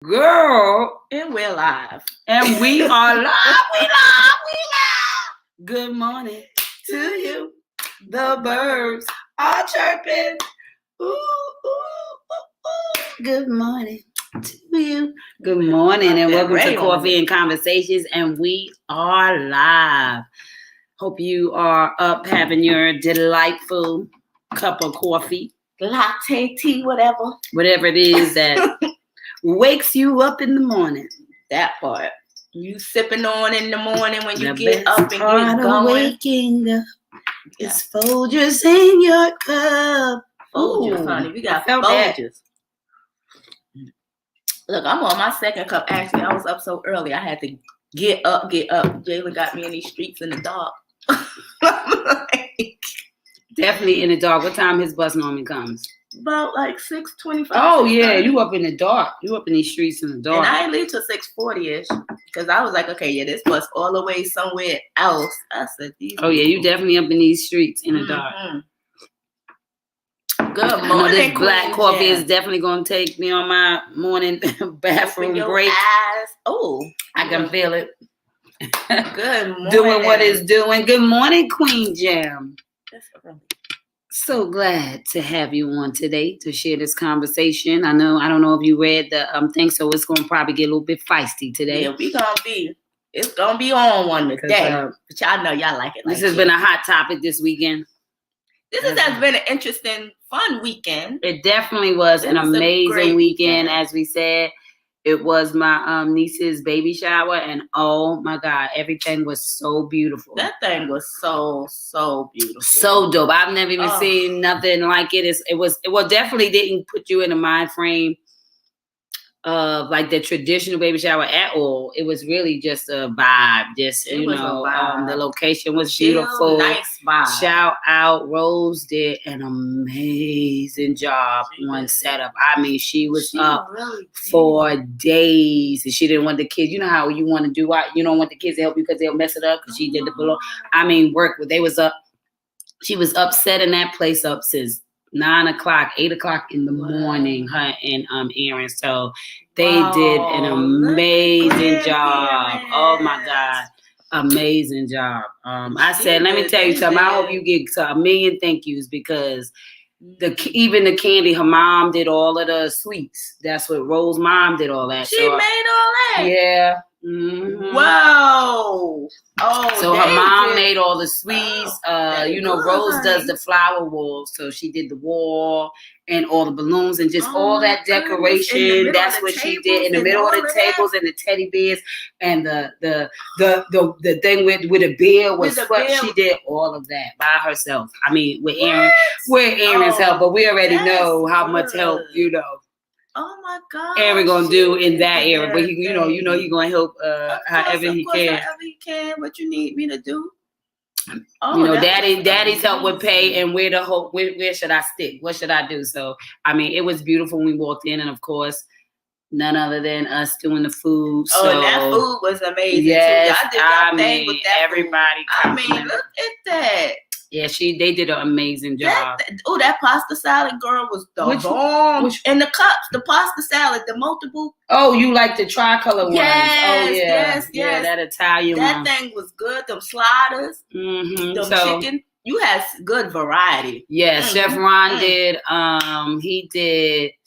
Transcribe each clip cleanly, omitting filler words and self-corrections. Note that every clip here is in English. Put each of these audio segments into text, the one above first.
Girl, And we're live. and we are live. We live. Good morning to you. The birds are chirping. Ooh, ooh, ooh, ooh. Good morning to you. Good morning, and welcome to Coffee and Conversations. And we are live. Hope you are up having your delightful cup of coffee, Latte, tea, whatever it is that wakes you up in the morning. That part. You sipping on in the morning when you get up and get going. Waking up is Folgers in your cup. Folgers, honey. We got Folgers. Look, I'm on my second cup. Actually, I was up so early. I had to get up. Jalen got me in these streets in the dark. Definitely in the dark. What time his bus normally comes? About like 6:25. Oh yeah, you up in the dark. You up in these streets in the dark. And I didn't leave till 6:40ish because I was like, okay, yeah, this bus all the way somewhere else. I said, oh yeah, you definitely up in these streets in the dark. Good morning. I know this black coffee is definitely gonna take me on my morning bathroom break. Oh, I can feel it. Good morning. Doing what it's doing. Good morning, Queen Jam. So glad to have you on today to share this conversation. I don't know if you read the thing, so it's gonna probably get a little bit feisty today. Yeah, it's gonna be on one today. But y'all know y'all like it. This has been a hot topic this weekend. This has been an interesting, fun weekend. It definitely was an amazing weekend, as we said. It was my niece's baby shower, and oh my God, everything was so beautiful. That thing was so beautiful, so dope. I've never even seen nothing like it. It definitely didn't put you in a mind frame of like the traditional baby shower at all. It was really just a vibe. The location was beautiful. Nice vibe. Shout out, Rose did an amazing job on setup. I mean, she was up for days, and she didn't want the kids. You know how you want to do what you don't want the kids to help you because they'll mess it up. Because she did the below. I mean, they was up. She was up setting that place up since 9 o'clock, 8 o'clock in the morning, her and Aaron. So they did an amazing job. Oh my God. Amazing job. I said, let me tell you something. I hope you get to 1 million thank yous because even the candy, her mom did all of the sweets. That's what Rose's mom did all that. She made all that? Yeah. Mm-hmm. Whoa. Oh, so her mom made all the sweets. Rose does the flower wall, so she did the wall and all the balloons and just all that decoration. That's what she did in the middle of the tables and the teddy bears and the thing with a bear was swept. She did all of that by herself. I mean, with Aaron's help, but we already know how much help Oh my God! Aaron gonna do in that area, but he gonna help however he can. However he can. What you need me to do? Daddy's help with pay and where should I stick? What should I do? So I mean, it was beautiful when we walked in, and of course, none other than us doing the food. And that food was amazing. Yes, too. I did with that everybody. I mean, look at that. Yeah, they did an amazing job. That pasta salad, girl, was the bomb. And the cups, the pasta salad, the multiple. Oh, you like the tricolor ones? Yes. Yeah, that Italian one. That thing was good. Them sliders, chicken. You had good variety. Yeah, Chef Ron did.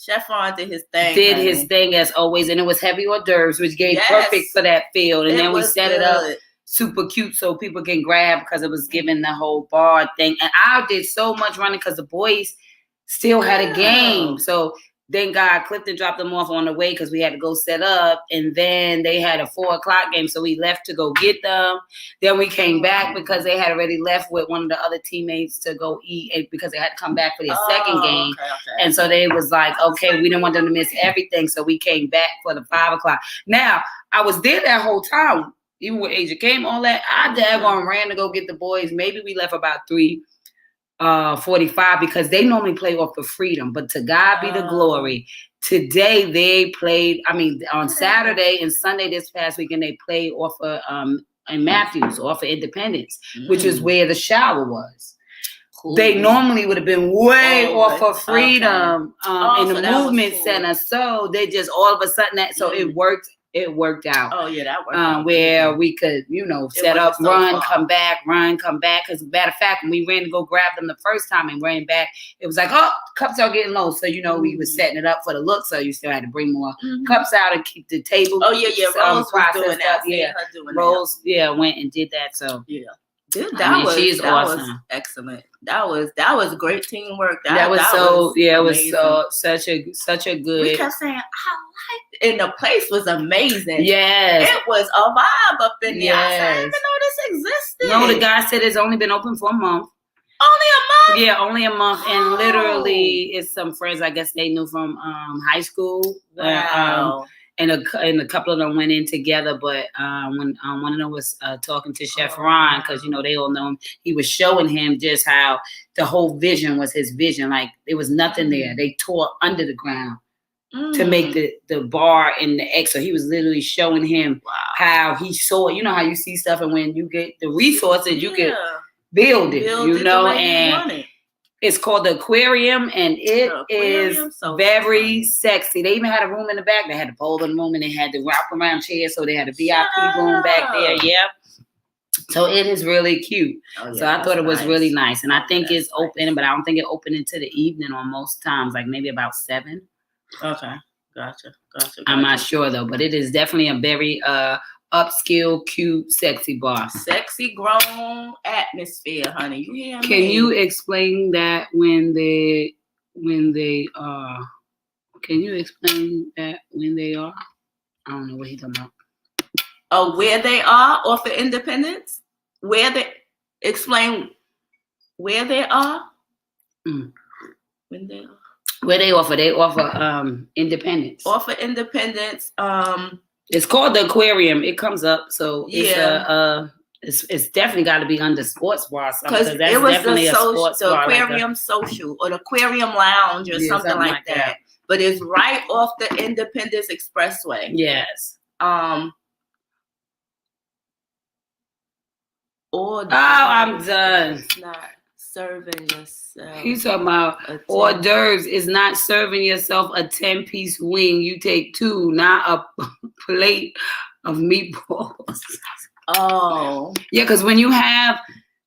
Chef Ron did his thing. His thing as always, and it was heavy hors d'oeuvres, which gave perfect for that field. And then we set it up super cute so people can grab because it was giving the whole bar thing. And I did so much running because the boys still had a game. So thank God Clifton dropped them off on the way because we had to go set up. And then they had a 4 o'clock game. So we left to go get them. Then we came back because they had already left with one of the other teammates to go eat because they had to come back for their second game. Okay. And so they was like, okay, we didn't want them to miss everything. So we came back for the 5 o'clock. Now, I was there that whole time. Even with Asia came, all that, I daggone ran to go get the boys. Maybe we left about 3:45 because they normally play off of Freedom. But to God be the glory. Today they played, on Saturday and Sunday this past weekend, they played off of in Matthews, off of Independence, which is where the shower was. cool. They normally would have been way off of Freedom in the movement center. So they just all of a sudden it worked. It worked out. Oh yeah, that worked out. Where we could, set up, run, come back. Because matter of fact, when we ran to go grab them the first time and ran back, it was like, oh, cups are getting low. So we was setting it up for the look. So you still had to bring more cups out and keep the table. Oh yeah. Rose was doing that. Yeah, Rose, went and did that. So yeah. That was excellent. That was great teamwork. It was such a good. We kept saying, I liked it, and the place was amazing. Yes, it was a vibe up in there. Yes. I didn't even know this existed. No, the guy said it's only been open for a month. Only a month? Yeah, only a month, and literally, it's some friends I guess they knew from high school. Wow. And a couple of them went in together, but when one of them was talking to Chef Ron, because they all know him, he was showing him just how the whole vision was his vision. Like there was nothing there. They tore under the ground to make the bar and the X. So he was literally showing him how he saw it. You know how you see stuff, and when you get the resources, you can build it. And it's called the Aquarium, and it is very sexy. They even had a room in the back. They had a bowling room, and they had the wraparound chairs, so they had a VIP room back there. Yep. So it is really cute. Oh, yeah, so I thought it was really nice, and I think it's open, but I don't think it opened into the evening on most times, like maybe about 7. Okay, gotcha. I'm not sure though, but it is definitely a very upscale, cute, sexy bar. Sexy grown atmosphere, honey. You hear me? Can you explain that when they are? Can you explain that when they are? I don't know what he's talking about. Oh, where they are off of Independence? Explain where they are? When they are? Where they offer Independence. Off of Independence. It's called the Aquarium. It comes up, so it's definitely got to be under sports bar. Because it was the Aquarium Social or the Aquarium Lounge or something like that. But it's right off the Independence Expressway. Yes. I'm done. It's not serving yourself. He's talking about hors d'oeuvres is not serving yourself a 10-piece wing. You take 2, not a plate of meatballs. Oh. Yeah, because when you have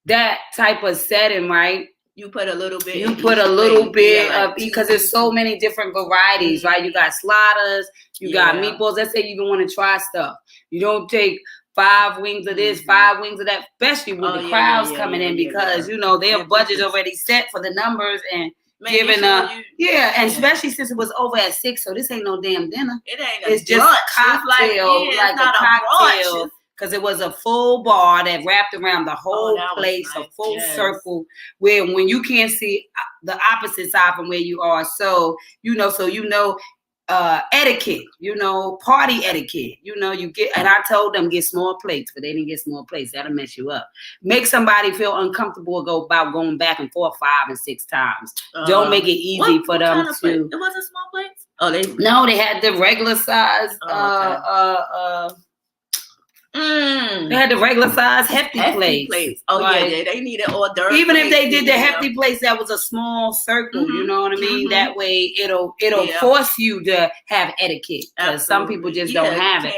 that type of setting, right? You put a little bit. You put a little bit of because there's so many different varieties, right? You got sliders, you got meatballs. Let's say you even want to try stuff. You don't take 5 wings of this, 5 wings of that, especially with the crowds coming in because their budget's already set for the numbers and giving and especially since it was over at 6, so this ain't no damn dinner. It ain't. It's just cocktail, like a cocktail. Because it was a full bar that wrapped around the whole place, a full circle, where when you can't see the opposite side from where you are, etiquette, party etiquette, you get, and I told them get small plates, but they didn't get small plates. That'll mess you up. Make somebody feel uncomfortable about going back and forth 5 and 6 times. Don't make it easy for them to. It wasn't small plates? They had the regular size, They had the regular size hefty plates. Oh yeah, they needed hors d'oeuvres. Even if they did the hefty plates, that was a small circle. You know what I mean? That way, it'll force you to have etiquette because some people just don't have it.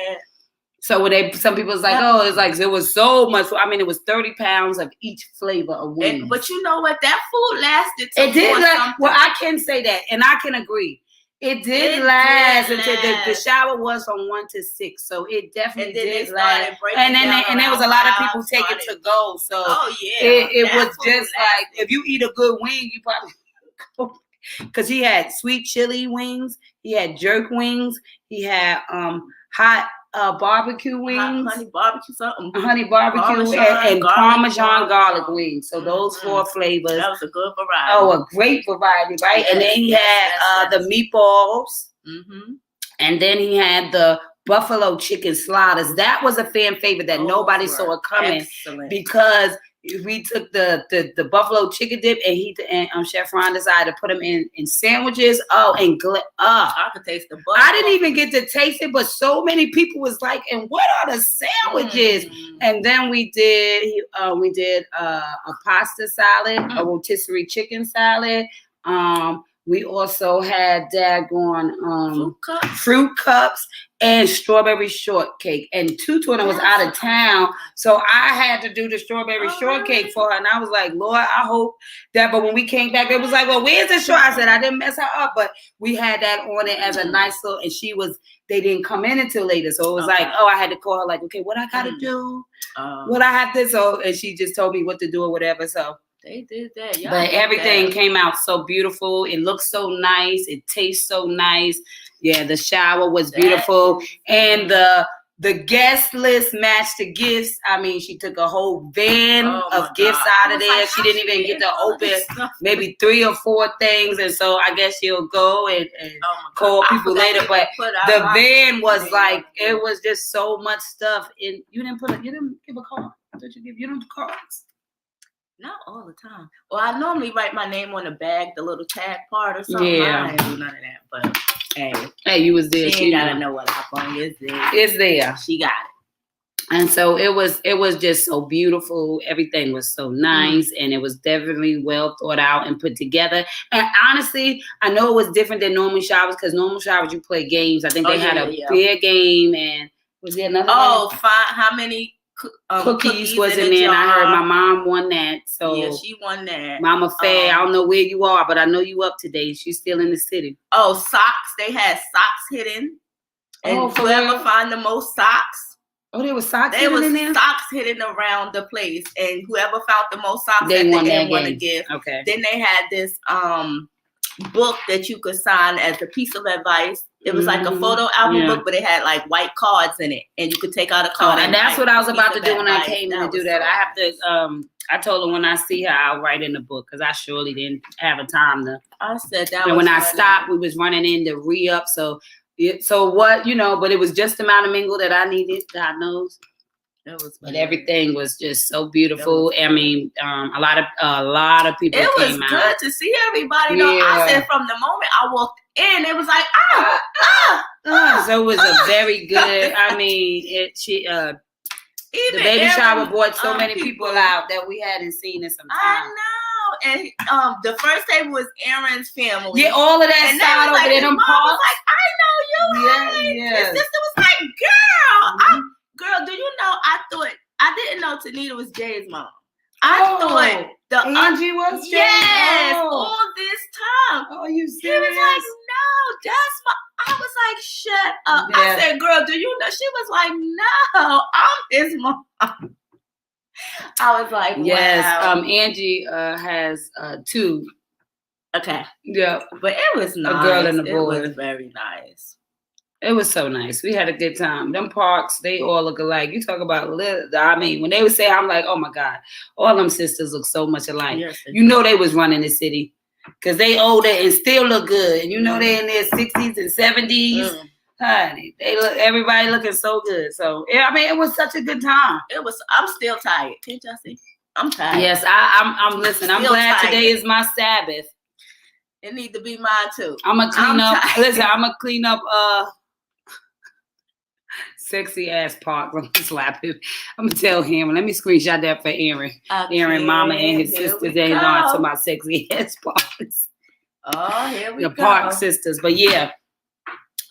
So some people was like, it was so much. I mean, it was 30 pounds of each flavor of wings. But you know what? That food lasted. It did. Well, I can say that, and I can agree. It did last until the shower was from 1 to 6, so it definitely did last. And there was a lot of people taking to go, so it was just like if you eat a good wing, you probably because he had sweet chili wings, he had jerk wings, he had hot barbecue wings, honey barbecue something, and Parmesan garlic wings. So those 4 flavors. That was a good variety. Oh, a great variety, right? Yes, and then he had the meatballs, and then he had the buffalo chicken sliders. That was a fan favorite that nobody saw it coming because we took the buffalo chicken dip, and Chef Ron decided to put them in sandwiches. I could taste the butter. I didn't even get to taste it, but so many people was like, "And what are the sandwiches?" And then we did a pasta salad, a rotisserie chicken salad. We also had fruit cups and strawberry shortcake. And Tutuna was out of town, so I had to do the strawberry shortcake for her. And I was like, Lord, I hope that. But when we came back, it was like, well, where's the short? I said, I didn't mess her up, but we had that on it as a nice little. And they didn't come in until later, so it was like, I had to call her, like, okay, what I gotta do? What I have to? So, and she just told me what to do or whatever. So. They did that. But everything came out so beautiful. It looks so nice. It tastes so nice. Yeah, the shower was beautiful. And the guest list matched the gifts. I mean, she took a whole van of gifts out of there. She didn't even get to open maybe 3 or 4 things. And so I guess she'll go and call people later. But the van was like, it was just so much stuff. And you didn't give a card. I thought you didn't do cards. Not all the time. Well, I normally write my name on the bag, the little tag part or something. Yeah. I didn't do none of that. But hey, you was there. She ain't gotta know what iPhone is there. It's there. She got it. And so it was just so beautiful. Everything was so nice, and it was definitely well thought out and put together. And honestly, I know it was different than normal showers, because normal showers you play games. I think they had a beer game, and was there another one? How many cookies was in there, and I heard my mom won that. So yeah, she won that. Mama Faye, I don't know where you are, but I know you up today. She's still in the city. Oh, socks. They had socks hidden. And whoever find the most socks. Oh, there was socks hidden in there? Socks hidden around the place. And whoever found the most socks they won a gift. Okay. Then they had this book that you could sign as a piece of advice. It was like a photo album book, but it had like white cards in it, and you could take out a card. And that's what I was about to do when I came to do that. I have to. I told her when I see her, I'll write in the book, because I surely didn't have a time to. I said that. And when I stopped, we was running in to re-up. So what but it was just the amount of mingle that I needed. God knows. But everything was just so beautiful. I mean, a lot of people came out. It was good to see everybody. Yeah. I said from the moment I walked in, it was like, So it was a very good. I mean, the baby shower brought so many people out that we hadn't seen in some time. I know. And the first table was Aaron's family. Yeah, all of that side over there. Mom was like, I know you. Yeah. His sister was like, girl. Girl, do you know, I didn't know Tanita was Jay's mom. I thought Angie was Jay's? Yes, all this time. Oh, you serious? He was like, no, that's my, I was like, shut up. Yeah. I said, girl, do you know? She was like, no, I'm his mom. I was like, wow. Yes, Angie has 2. Okay. Yeah. But it was nice. A girl and a boy. It was very nice. It was so nice. We had a good time. Them parks, they all look alike. You talk about, when they would say, I'm like, oh my God, all them sisters look so much alike. Yes, you know they was running the city, because they older and still look good. And you know they're in their 60s and 70s. Honey, everybody looking so good. So, I mean, it was such a good time. I'm still tired. Can't y'all see? I'm tired. Yes, I'm listening. I'm glad tired. Today is my Sabbath. It need to be mine too. I'm going to clean up. Tired. Listen, I'm going to clean up sexy ass park. Let me slap him. I'm gonna tell him. Let me screenshot that for Aaron. Okay, Aaron, mama, and his sisters. They ain't going to my sexy ass parks. Oh, here we go. The park sisters. But yeah.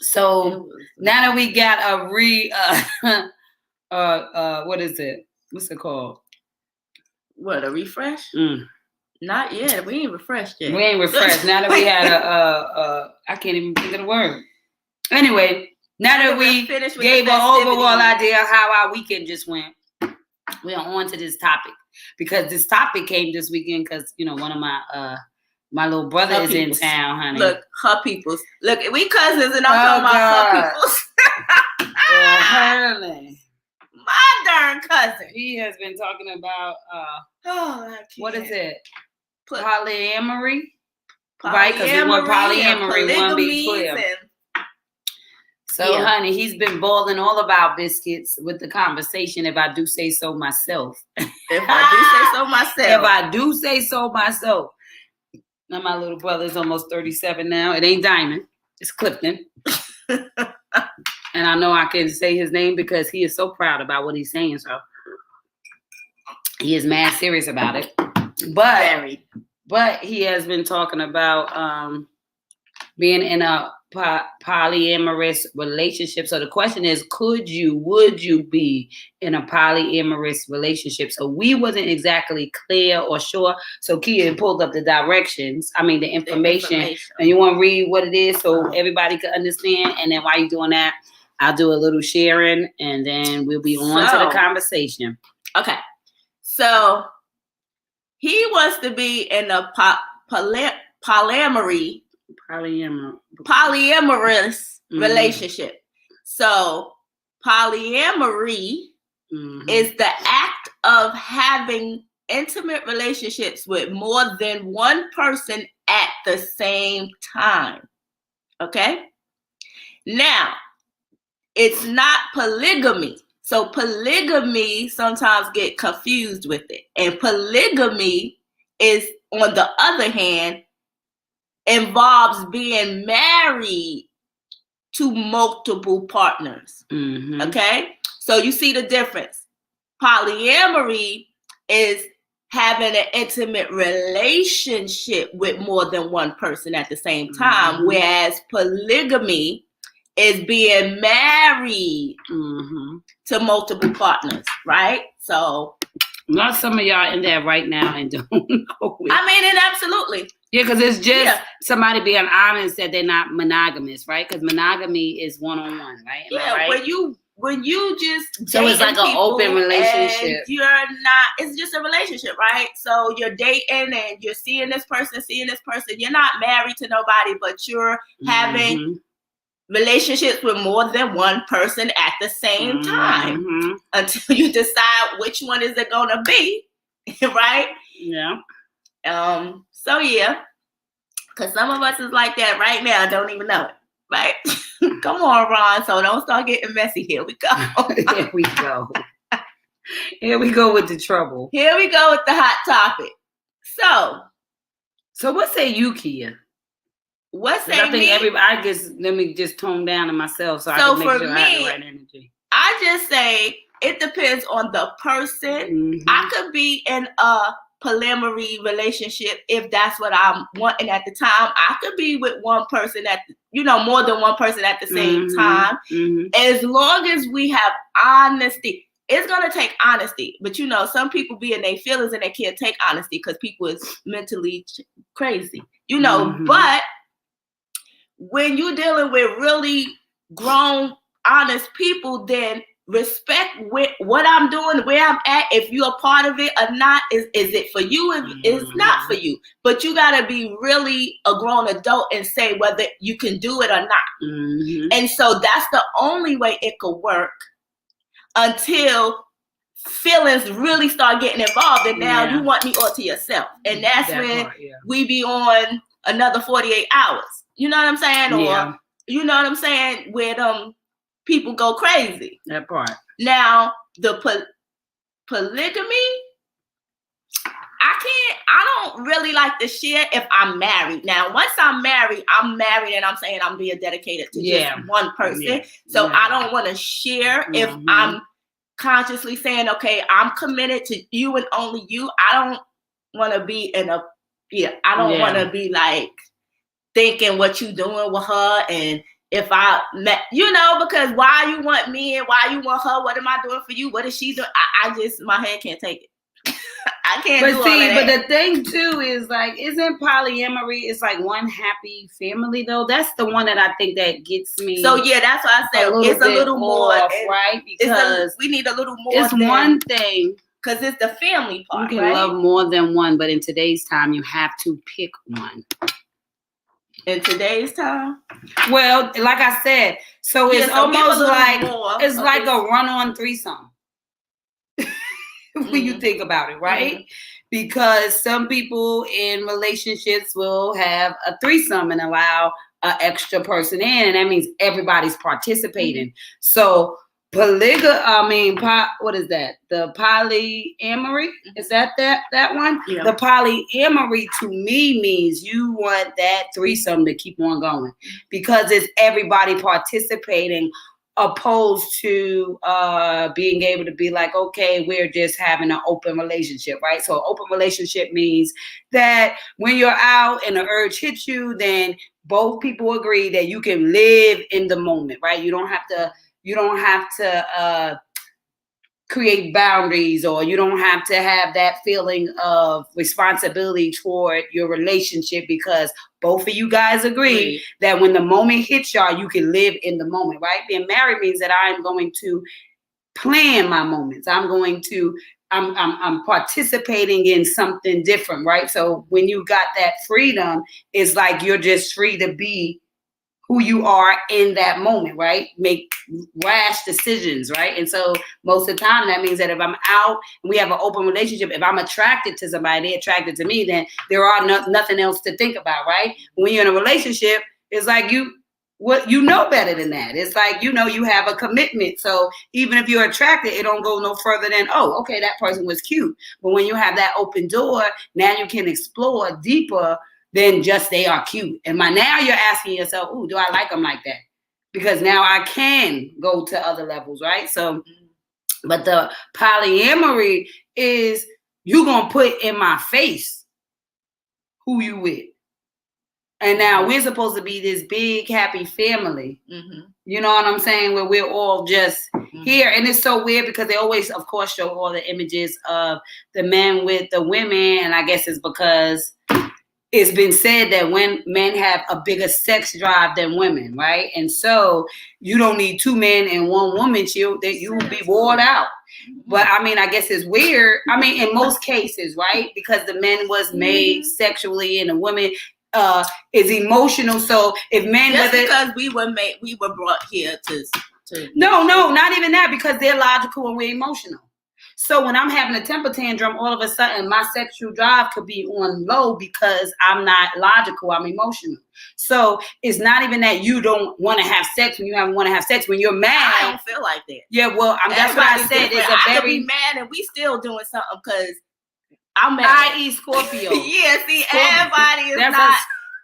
So now that we got a what is it? What's it called? What, a refresh? Not yet. We ain't refreshed yet. We ain't refreshed. Now that we had I can't even think of the word. Anyway. Now that we gave an overall idea of how our weekend just went, we are on to this topic, because this topic came this weekend because, one of my little brother is in town, honey. Look, her peoples. Look, we cousins, and I'm talking about her peoples. Hurley. My darn cousin. He has been talking about what is it? Polyamory. Right? Because we want polyamory. We want to be clear. So, honey, he's been boiling all about biscuits with the conversation, if I do say so myself. If I do say so myself. If I do say so myself. Now my little brother is almost 37 now. It ain't Diamond. It's Clifton. And I know I can say his name because he is so proud about what he's saying. So he is mad serious about it. But he has been talking about being in a polyamorous relationship. So the question is, would you be in a polyamorous relationship? So we wasn't exactly clear or sure. So Kia pulled up the information. And you want to read what it is so everybody can understand? And then while you're doing that, I'll do a little sharing and then we'll be on to the conversation. Okay. So he wants to be in a polyamorous relationship. So polyamory is the act of having intimate relationships with more than one person at the same time. Okay? Now, it's not polygamy. So polygamy sometimes get confused with it. And polygamy is, on the other hand, involves being married to multiple partners. Okay? So you see the difference. Polyamory is having an intimate relationship with more than one person at the same time, whereas polygamy is being married to multiple partners, right? So not some of y'all in there right now and don't go with. I mean, and absolutely. Yeah, because it's just somebody being honest that they're not monogamous, right? Because monogamy is one-on-one, right? Right? When you just so it's like an open relationship. You're not. It's just a relationship, right? So you're dating and you're seeing this person. You're not married to nobody, but you're having relationships with more than one person at the same time until you decide which one is it gonna be, right? Yeah. So yeah, because some of us is like that right now, don't even know it, right? Come on, Ron. So don't start getting messy. Here we go. Here we go. Here we go with the trouble. Here we go with the hot topic. So what say you, Kia? What say I think me? I guess let me just tone down to myself so I can make sure I have the right energy. I just say it depends on the person. I could be in a polyamory relationship if that's what I'm wanting at the time. I could be with one person more than one person at the same time. As long as we have honesty. It's gonna take honesty, but some people be in their feelings and they can't take honesty because people is mentally crazy. But when you're dealing with really grown, honest people, then respect what I'm doing, where I'm at. If you're a part of it or not, is it for you? It's not for you. But you got to be really a grown adult and say whether you can do it or not. And so that's the only way it could work until feelings really start getting involved. And now you want me all to yourself. And that's when we be on another 48 hours. You know what I'm saying? Or you know what I'm saying? Where people go crazy. That part. Now the polygamy, I don't really like to share if I'm married. Now, once I'm married and I'm saying I'm being dedicated to just one person. So I don't want to share if I'm consciously saying, okay, I'm committed to you and only you. I don't want to be I don't want to be like thinking what you doing with her, and if I met, because why you want me and why you want her? What am I doing for you? What is she doing? My head can't take it. I can't do all of that. But the thing too is like, isn't polyamory? It's like one happy family though. That's the one that I think that gets me. So that's why I said it's a little more, right? Because we need a little more. It's one thing. Because it's the family part. You can love more than one, but in today's time, you have to pick one. In today's time? Well, like I said, so it's almost like it's like a run-on threesome. When you think about it, right? Because some people in relationships will have a threesome and allow an extra person in, and that means everybody's participating. So what is that? The polyamory? Is that one? Yeah. The polyamory to me means you want that threesome to keep on going because it's everybody participating, opposed to being able to be like, okay, we're just having an open relationship, right? So open relationship means that when you're out and the urge hits you, then both people agree that you can live in the moment, right? You don't have to create boundaries, or you don't have to have that feeling of responsibility toward your relationship, because both of you guys agree that when the moment hits y'all, you can live in the moment, right? Being married means that I'm going to plan my moments. I'm participating in something different, right? So when you got that freedom, it's like you're just free to be who you are in that moment, right? Make rash decisions, right? And so most of the time that means that if I'm out and we have an open relationship, if I'm attracted to somebody, they're attracted to me, then there are nothing else to think about, right? When you're in a relationship, it's like you know better than that. It's like, you have a commitment. So even if you're attracted, it don't go no further than, oh, okay, that person was cute. But when you have that open door, now you can explore deeper than just they are cute. And now you're asking yourself, ooh, do I like them like that? Because now I can go to other levels, right? So, but the polyamory is you gonna put in my face who you with. And now we're supposed to be this big, happy family. Mm-hmm. You know what I'm saying? Where we're all just here. And it's so weird because they always, of course, show all the images of the men with the women. And I guess it's because it's been said that when men have a bigger sex drive than women, right? And so you don't need two men and one woman, that you will be bored out. But I mean, I guess it's weird. I mean, in most cases, right? Because the men was made sexually and the women is emotional. So if men, just because we were brought here to no, not even that, because they're logical and we're emotional. So when I'm having a temper tantrum, all of a sudden my sexual drive could be on low because I'm not logical, I'm emotional. So it's not even that you don't want to have sex when you want to have sex. When you're mad, I don't feel like that. Yeah, well, that's what I said. It's I could be mad and we still doing something because I'm mad. I.e. Scorpio. Yeah, see, Scorpio. Everybody is not.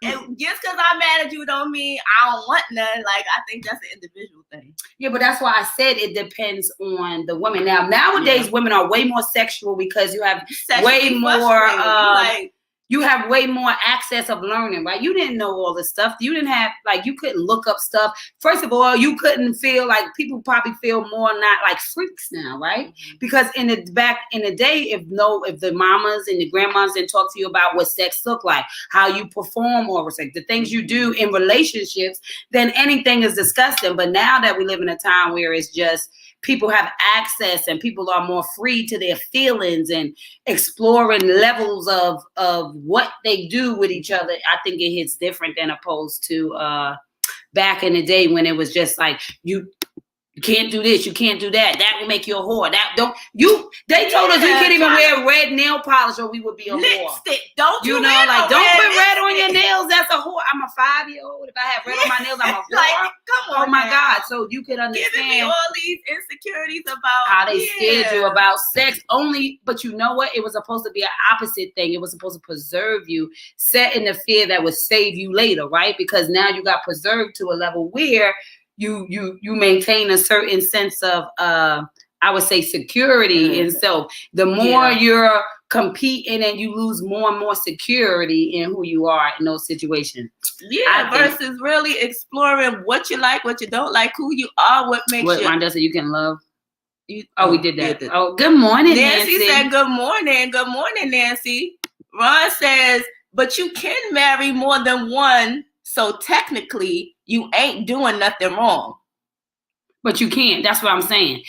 And just because I'm mad at you don't mean I don't want none. Like, I think that's an individual thing. Yeah, but that's why I said it depends on the woman. Now, nowadays, women are way more sexual because you have way more. You have way more access of learning, right? You didn't know all this stuff. You didn't have, you couldn't look up stuff. First of all, you couldn't feel like people probably feel more not like freaks now, right? Mm-hmm. Because back in the day, if the mamas and the grandmas didn't talk to you about what sex looked like, how you perform over sex, the things you do in relationships, then anything is disgusting. But now that we live in a time where it's just people have access and people are more free to their feelings and exploring levels of what they do with each other, I think it hits different than opposed to back in the day when it was just like you can't do this, you can't do that. That will make you a whore. They told us we can't even wear red nail polish or we would be a lipstick. whore. Don't don't put red on your nails. That's a whore. I'm a 5-year-old. If I have red on my nails, I'm a whore. Come on. Oh my God. So you could understand giving me all these insecurities about how they scared you about sex only. But you know what? It was supposed to be an opposite thing. It was supposed to preserve you, set in the fear that would save you later, right? Because now you got preserved to a level where you maintain a certain sense of I would say security. And so the more you're competing and you lose more and more security in who you are in those situations. Yeah, versus really exploring what you like, what you don't like, who you are, what makes you. Rhonda said you can love. We did that. Oh, good morning, Nancy. Nancy said good morning. Good morning, Nancy. Ron says, but you can marry more than one, so technically you ain't doing nothing wrong. But you can't. That's what I'm saying.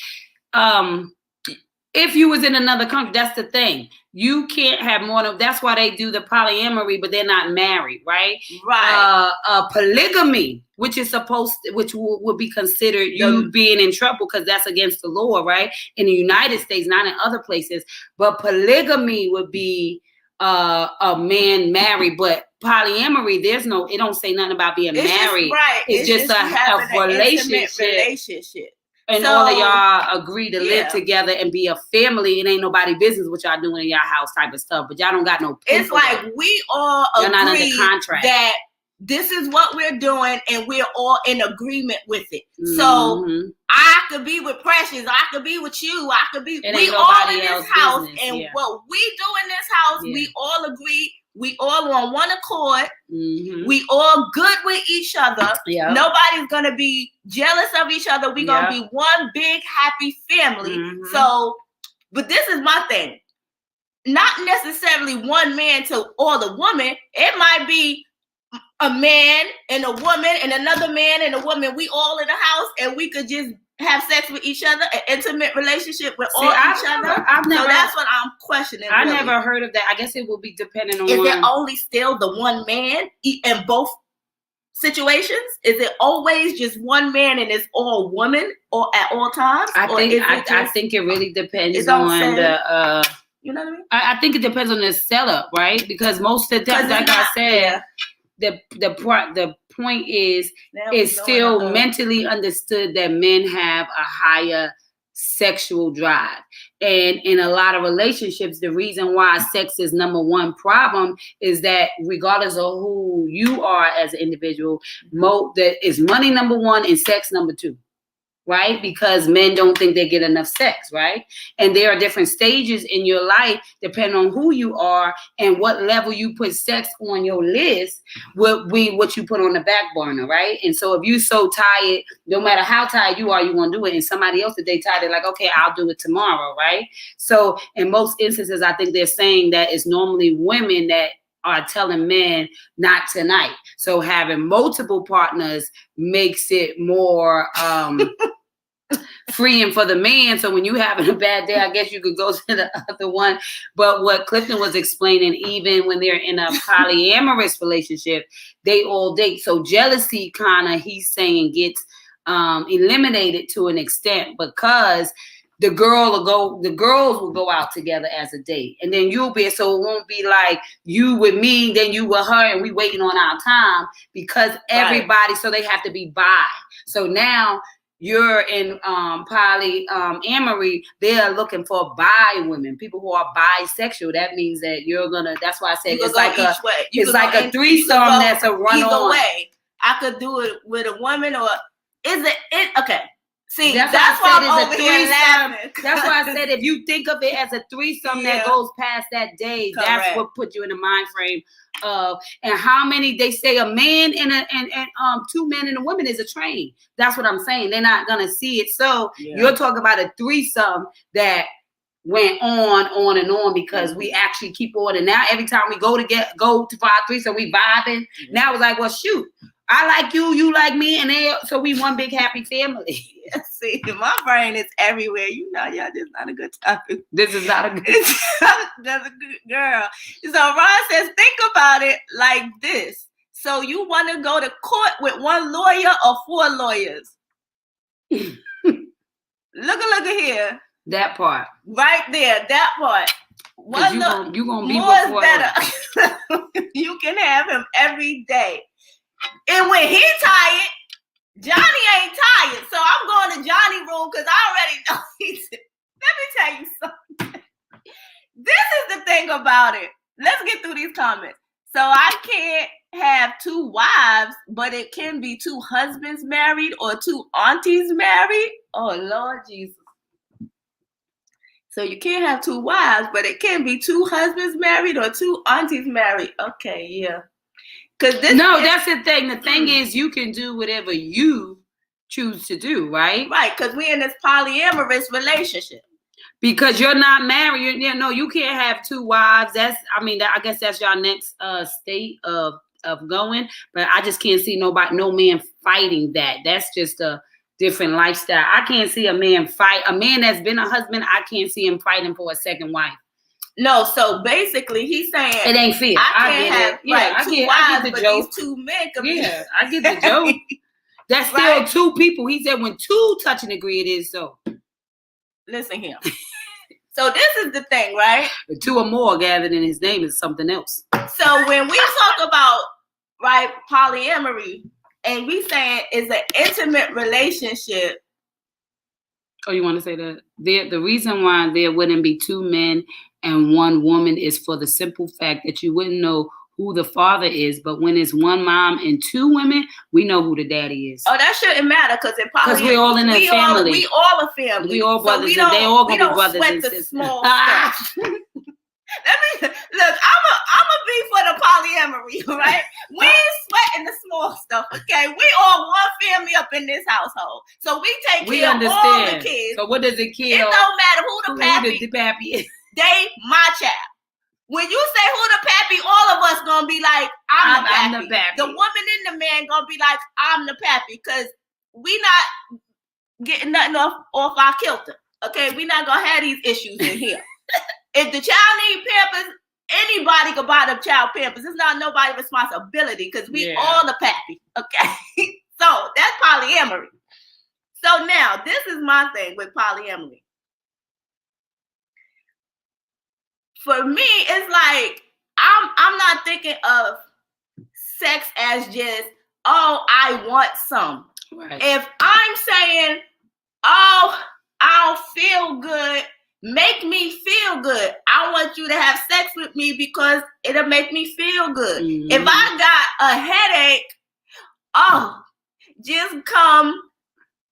If you was in another country, that's the thing. You can't have more than. That's why they do the polyamory, but they're not married, right? Right. Polygamy, which would be considered you being in trouble because that's against the law, right? In the United States, not in other places. But polygamy would be a man married, but polyamory, it don't say nothing about being married. Right. It's just a relationship. And all of y'all agree to live together and be a family. It ain't nobody business what y'all doing in y'all house type of stuff. But y'all don't got no paper. It's like we all agree not under contract. That this is what we're doing and we're all in agreement with it. Mm-hmm. So I could be with Precious. I could be with you. I could be. We all in this house. Business. And what we do in this house, we all agree. We all on one accord. Mm-hmm. We all good with each other. Yep. Nobody's going to be jealous of each other. We're going to be one big happy family. Mm-hmm. So, but this is my thing. Not necessarily one man to all the woman. It might be a man and a woman and another man and a woman. We all in the house and we could just have sex with each other, an intimate relationship with each other. So that's what I'm questioning. I never heard of that. I guess it will be depending on. Is it only still the one man in both situations? Is it always just one man and it's all woman or at all times? I think it really depends on the. You know what I mean? I think it depends on the setup, right? Because most of the time, like I said. The point is it's still mentally understood that men have a higher sexual drive. And in a lot of relationships, the reason why sex is number one problem is that regardless of who you are as an individual, that is money number one and sex number two. Right? Because men don't think they get enough sex, right? And there are different stages in your life, depending on who you are and what level you put sex on your list, will be what you put on the back burner, right? And so if you're so tired, no matter how tired you are, you want to do it. And somebody else that they tired, they're like, okay, I'll do it tomorrow, right? So in most instances, I think they're saying that it's normally women that are telling men not tonight. So having multiple partners makes it more freeing for the man. So when you having a bad day, I guess you could go to the other one. But what Clifton was explaining, even when they're in a polyamorous relationship, they all date. So jealousy kind of, he's saying, gets eliminated to an extent because the girls will go out together as a date. And then you'll be, so it won't be like you with me, then you with her, and we waiting on our time because everybody, so they have to be bi. So now you're in polyamory, they're looking for bi women, people who are bisexual. That means that you're gonna, that's why I said it's like a threesome that's a run on. Either way, I could do it with a woman or is it okay. See, that's why I'm over here laughing. That's why I said if you think of it as a threesome that goes past that day, that's what put you in the mind frame of. And how many, they say a man and two men and a woman is a train. That's what I'm saying. They're not gonna see it. So you're talking about a threesome that went on and on because we actually keep on. And now every time we go to our threesome, we vibing. Now it's like, well, shoot. I like you, you like me, and so we one big happy family. See, my brain is everywhere. You know, y'all just not a good topic. This is not a good That's a good girl. So Ron says, think about it like this. So you want to go to court with one lawyer or four lawyers? Look at here. That part. Right there, that part. You gonna be more is better. You can have him every day. And when he tired, Johnny ain't tired. So I'm going to Johnny room because I already know he's. Let me tell you something. This is the thing about it. Let's get through these comments. So I can't have two wives, but it can be two husbands married or two aunties married. Oh, Lord Jesus. So you can't have two wives, but it can be two husbands married or two aunties married. Okay, yeah. That's the thing. The thing is, you can do whatever you choose to do, right? Right, because we're in this polyamorous relationship. Because you're not married. You can't have two wives. I guess that's your next state of going. But I just can't see no man fighting that. That's just a different lifestyle. I can't see a man fight. A man that's been a husband, I can't see him fighting for a second wife. No, so basically he's saying it ain't fair. I get the joke. These two men I get the joke. That's still two people. He said when two touch and agree, it is so. Listen here. So this is the thing, right? The two or more gathered in his name is something else. So when we talk about polyamory, and we saying it's an intimate relationship, Oh, you want to say that? The reason why there wouldn't be 2 men and 1 woman is for the simple fact that you wouldn't know who the father is, but when it's 1 mom and 2 women, we know who the daddy is. Oh, that shouldn't matter because we're all in a family. We all a family. We all brothers, so they all gonna be brothers and sisters. Small stuff. Look, I'm a be for the polyamory, right? We ain't sweating the small stuff, okay? We all one family up in this household, so we take care of all the kids. So what does the kid? It don't matter who the pappy is. They my child. When you say who the pappy, all of us gonna be like, I'm the pappy. The woman and the man gonna be like, I'm the pappy, because we not getting nothing off our kilter. Okay, we not gonna have these issues in here. If the child need Pampers, anybody can buy the child Pampers. It's not nobody's responsibility because we all the pappy. Okay, so that's polyamory. So now this is my thing with polyamory. For me, it's like I'm not thinking of sex as just, oh, I want some. Right. If I'm saying, oh, I don't feel good, make me feel good. I want you to have sex with me because it'll make me feel good. Mm-hmm. If I got a headache, oh, just come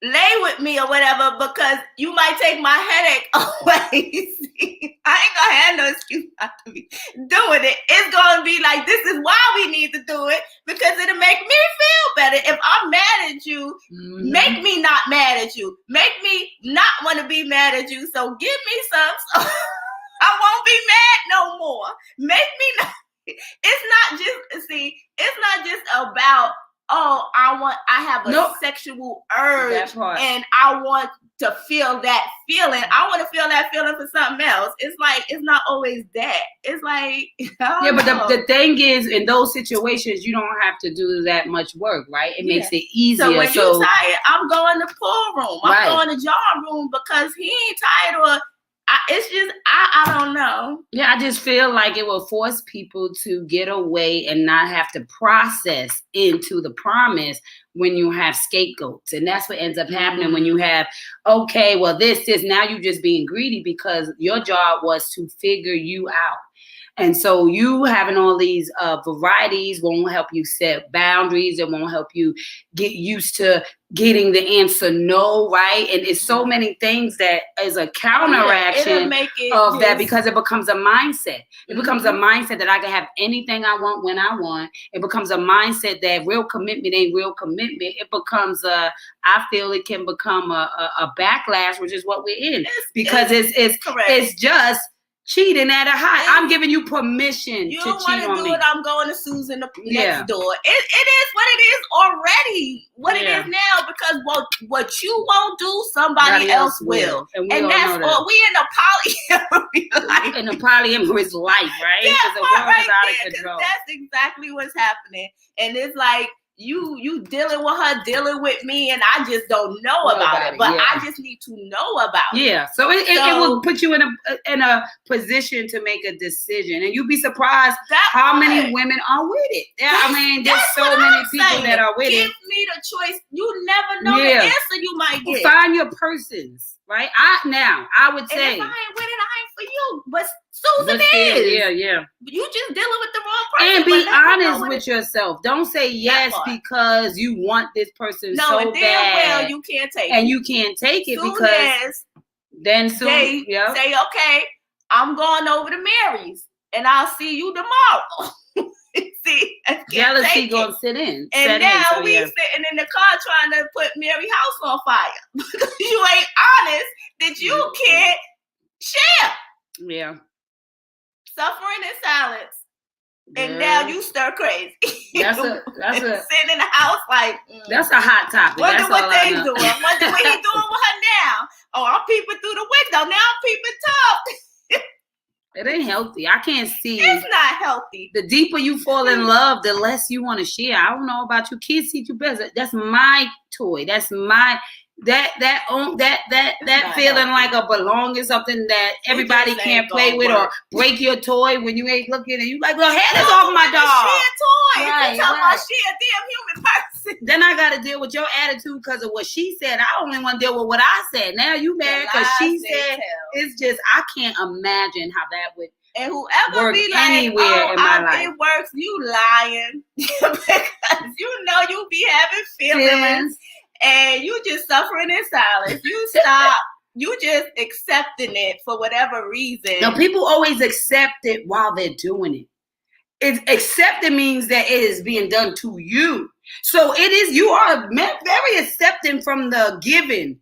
lay with me or whatever, because you might take my headache away. See, I ain't gonna have no excuse not to be doing it. It's gonna be like, this is why we need to do it, because it'll make me feel better. If I'm mad at you, make me not mad at you. Make me not want to be mad at you. So give me some, so I won't be mad no more. Make me not. It's not just about, oh, I have a sexual urge and I want to feel that feeling. I want to feel that feeling for something else. It's like, it's not always that. It's like, but the thing is, in those situations, you don't have to do that much work, right? It makes it easier. So when you're tired, I'm going to pool room. I'm going to jar room because he ain't tired, or it's just, I don't know. Yeah, I just feel like it will force people to get away and not have to process into the promise when you have scapegoats. And that's what ends up happening when you have, okay, well, this, now you just being greedy because your job was to figure you out. And so you having all these varieties won't help you set boundaries. It won't help you get used to getting the answer no, right? And it's so many things that is a counteraction of that, because it becomes a mindset. It becomes a mindset that I can have anything I want when I want. It becomes a mindset that real commitment ain't real commitment. It becomes I feel it can become a backlash, which is what we're in. Because it's just cheating at a high. I'm giving you permission to cheat on me. You don't want to do it. I'm going to Susan next door. It is what it is already. What it is now, because what you won't do, somebody else will. And that's all. We in a polyamorous life. In a polyamorous life, right? Yeah, the world is out of control. That's exactly what's happening. And it's like, you dealing with her, dealing with me, and I just don't know about it. But I just need to know about it. Yeah. So it will put you in a position to make a decision, and you'd be surprised how many women are with it. I mean, there's so many people that are with it. Give me the choice. You never know the answer you might get. Find your persons. Right? I would say, and if I ain't with it, I ain't for you. But Susan is. Yeah. You just dealing with the wrong person. And be honest with yourself. Don't say yes because you want this person so bad. No, well, you can't take it. And you can't take it because then say, okay, I'm going over to Mary's and I'll see you tomorrow. See, jealousy gonna sit in. And now we sitting in the car trying to put Mary's house on fire because you ain't honest that you can't share. Yeah. Suffering in silence. And now you stir crazy. That's a sitting in the house like that's a hot topic. Wonder what they doing. Wonder what he doing with her now. Oh, I'm peeping through the window. Now I'm peeping top. It ain't healthy. I can't see. It's not healthy. The deeper you fall in love, the less you want to share. I don't know about you. Kids see you best. That's my toy. That's my that feeling like a belonging, something that everybody can't play with or break your toy when you ain't looking and you like, well, head is off my dog. Share toy. Right, you talking about share a damn human person. Then I got to deal with your attitude because of what she said. I only want to deal with what I said. Now you mad because she said it's just, I can't imagine how that would. And whoever be like, anywhere in my life. It works, you lying. Because you be having feelings. And you just suffering in silence. You stop. You just accepting it for whatever reason. No, people always accept it while they're doing it. Accepting means that it is being done to you. So it is, you are very accepting from the giving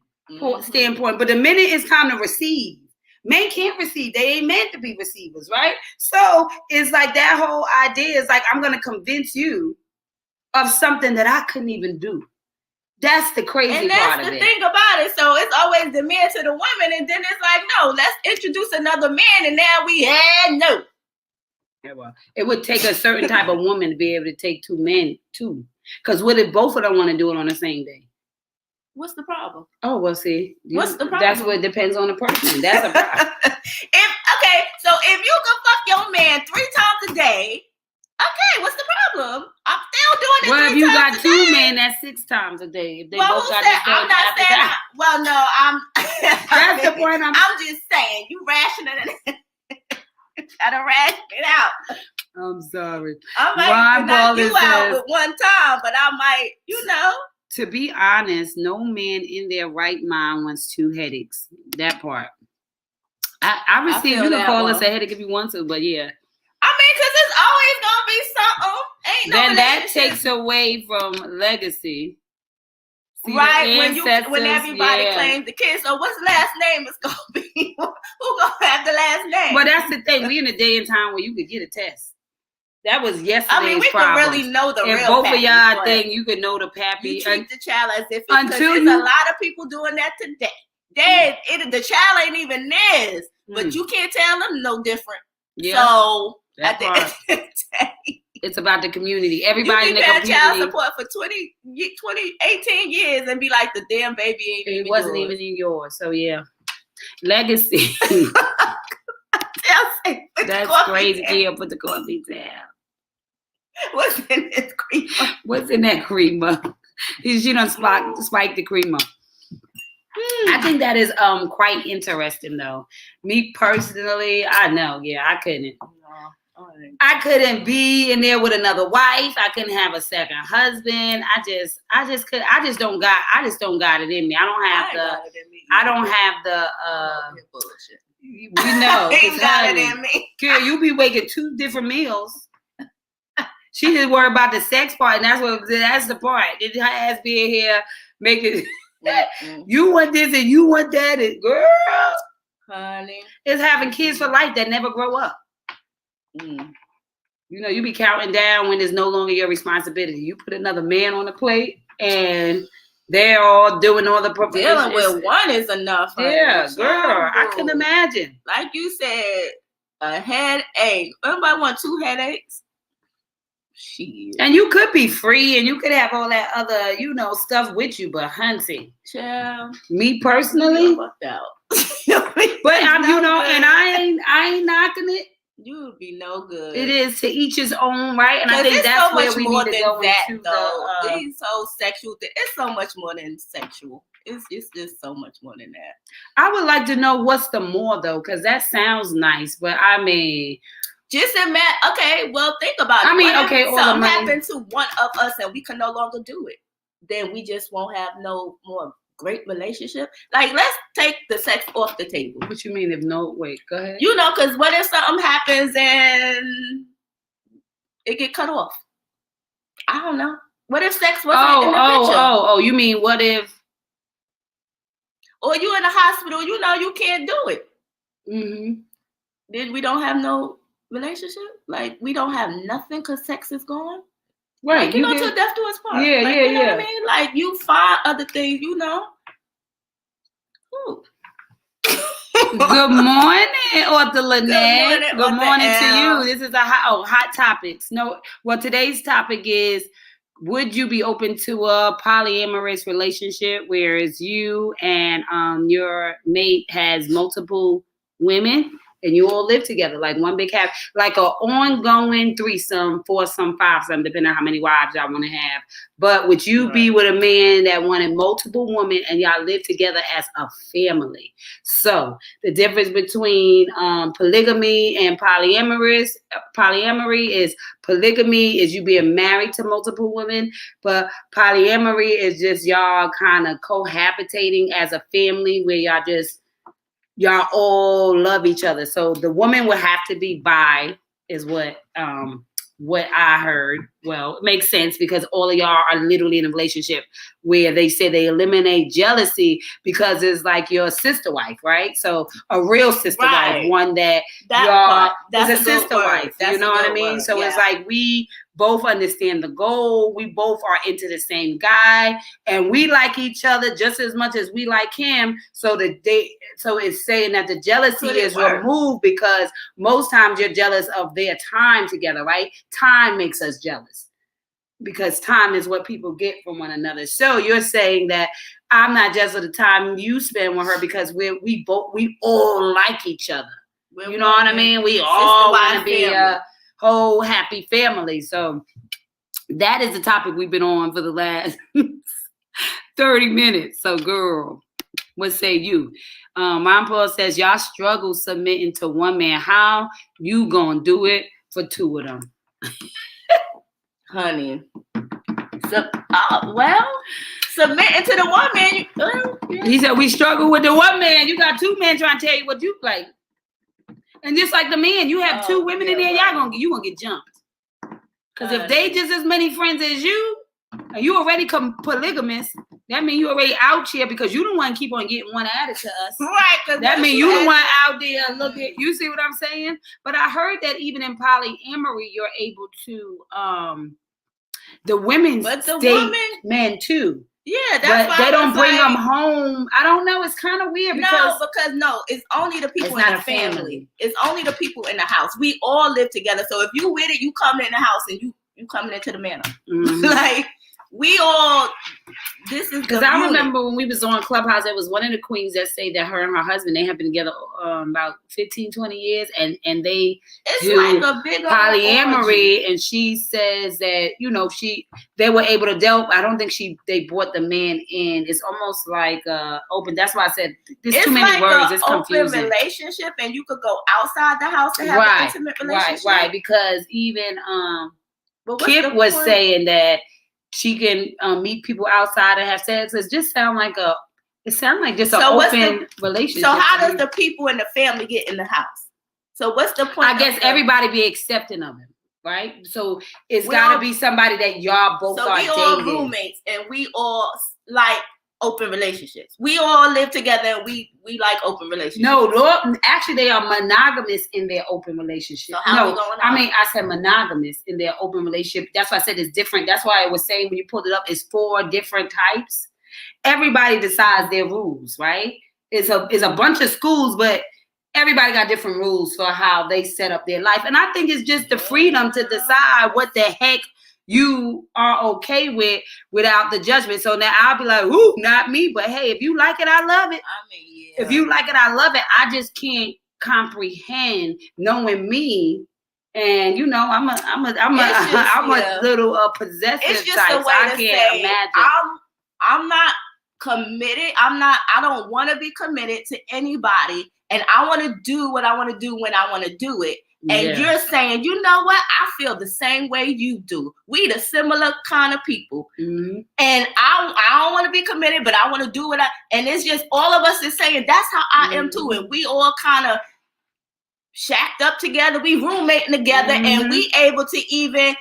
standpoint. But the minute it's time to receive, men can't receive. They ain't meant to be receivers, right? So it's like that whole idea is like, I'm going to convince you of something that I couldn't even do. That's the crazy part of it. And that's the thing about it. So it's always the man to the woman. And then it's like, no, let's introduce another man. And now we had no. Yeah, well, it would take a certain type of woman to be able to take two men, too. Because what if both of them want to do it on the same day? What's the problem? Oh, well, see. What's the problem? That's what depends on the person. That's a problem. So if you can fuck your man 3 times a day, okay, what's the problem? I'm still doing it. Well, if you got 2 men, that's 6 times a day. If they both got the I'm not saying that. Well, no, that's the point. I'm just saying you rationing it. Try to ration it out. I'm sorry. I might knock you out with one time, but I might, To be honest, no man in their right mind wants 2 headaches. That part. I receive. You can call us a headache if you want to, but yeah. I mean, because it's always gonna be something. Ain't no that takes away from legacy. See, right, when everybody claims the kids. So what's last name is gonna be? Who gonna have the last name? But that's the thing. We in a day and time where you could get a test. That was yesterday's problem. I mean, we can really know the real if both pappy, of y'all think you can know the pappy. You treat the child as if it's there's a lot of people doing that today. The child ain't even theirs, but you can't tell them no different. Yeah. So at the end of the day, it's about the community. Everybody in the community. Child support for 18 years and be like, the damn baby ain't it wasn't even yours. So yeah, legacy. That's crazy. Yeah, put the coffee down. What's in this creamer? What's in that creamer? She done spiked the creamer. I think that is quite interesting though. Me personally, I know, I couldn't. I couldn't be in there with another wife. I couldn't have a second husband. I just don't got it in me. I don't have the bullshit. We know. Ain't got it in me. Girl, you be waking 2 different meals. She just worried about the sex part, and that's the part. Did her ass be in here making you want this and you want that, and girl, honey, it's having kids for life that never grow up. You be counting down when it's no longer your responsibility. You put another man on the plate, and they're all doing all the dealing with one is enough. Honey. Yeah, girl, I can imagine. Like you said, a headache. Everybody want 2 headaches. Shit. And you could be free, and you could have all that other, stuff with you. But hunting, me personally, fucked out. But I'm, and I ain't knocking it. You would be no good. It is to each his own, right? And I think that's so where we need to go into It's so sexual. It's so much more than sexual. It's just so much more than that. I would like to know what's the more though, because that sounds nice, but I mean, just imagine. Okay, well, think about it. I mean, okay, something happened to one of us and we can no longer do it, then we just won't have no more great relationship. Like, let's take the sex off the table. What you mean? Wait, go ahead. Because what if something happens and it get cut off? I don't know. What if sex wasn't in the picture? Oh, you mean what if? Or you in the hospital, you can't do it. Mm-hmm. Then we don't have no relationship? Like, we don't have nothing because sex is gone? Right. Like, to death do us part. Yeah, like, yeah. You know what I mean? Like, you find other things, Ooh. Good morning, Author Lynette. Good morning to you. This is hot topics. Today's topic is, would you be open to a polyamorous relationship where it's you and your mate has multiple women? and you all live together like one big house, like an ongoing threesome, foursome, fivesome, depending on how many wives y'all want to have. But would you be with a man that wanted multiple women and y'all live together as a family? So the difference between polygamy and polyamory is polygamy is you being married to multiple women, but polyamory is just y'all kind of cohabitating as a family where y'all all love each other. So the woman would have to be bi, is what I heard. Well, it makes sense because all of y'all are literally in a relationship where they say they eliminate jealousy because it's like your sister wife, right? So a real sister wife, one that y'all is a sister wife. You know what I mean? So it's like we both understand the goal. We both are into the same guy, and we like each other just as much as we like him. So it's saying that the jealousy is removed because most times you're jealous of their time together, right? Time makes us jealous because time is what people get from one another. So you're saying that I'm not jealous of the time you spend with her because we all like each other. You know what I mean? We all want to be a whole happy family. So that is the topic we've been on for the last 30 minutes. So girl, what say you? Mom Paul says, y'all struggle submitting to one man. How you gonna do it for two of them? Honey. Submitting to the one man. He said, we struggle with the one man. You got two men trying to tell you what you like. And just like the man, you have two women in there, you gonna get jumped. Because if they just as many friends as you, and you already polygamous, that means you already out here because you don't want to keep on getting one added to us. Right. That means you don't want out there look at, you see what I'm saying? But I heard that even in polyamory, you're able to, the women date men too. Yeah, that's why they don't bring them home. I don't know. It's kind of weird because it's only the people in the family. It's only the people in the house. We all live together. So if you with it, you come in the house and you coming into the manor. Mm-hmm. Like we all. This is because I remember when we was on Clubhouse, there was one of the queens that said that her and her husband, they have been together about 15, 20 years, and they do like a big polyamory, and she says that they were able to delve. I don't think they brought the man in. It's almost like open. That's why I said there's too many words. It's confusing. Open relationship, and you could go outside the house and have an intimate relationship. Right. Because even Kip was saying that she can meet people outside and have sex. It just sounds like just an open relationship. So how does the people in the family get in the house? So what's the point? I guess everybody be accepting of him, right? So it's got to be somebody that y'all both are dating. So we all roommates and we all like open relationships. We all live together and we like open relationships. No, Lord, actually they are monogamous in their open relationship. So how I said monogamous in their open relationship. That's why I said it's different. That's why I was saying when you pulled it up, it's 4 different types. Everybody decides their rules, right? It's a bunch of schools, but everybody got different rules for how they set up their life. And I think it's just the freedom to decide what the heck you are okay with without the judgment. So now I'll be like, ooh, not me. But hey, if you like it, I love it. I mean, yeah. If you like it, I love it. I just can't comprehend knowing me. And I'm a little possessive it's just type. The way so I can't imagine. I'm not committed. I don't want to be committed to anybody. And I want to do what I want to do when I want to do it. And you're saying, you know what? I feel the same way you do. We the similar kind of people. Mm-hmm. And I don't want to be committed, but I want to do what and it's just all of us is saying that's how I am too. And we all kind of shacked up together. We roommating together and we able to even,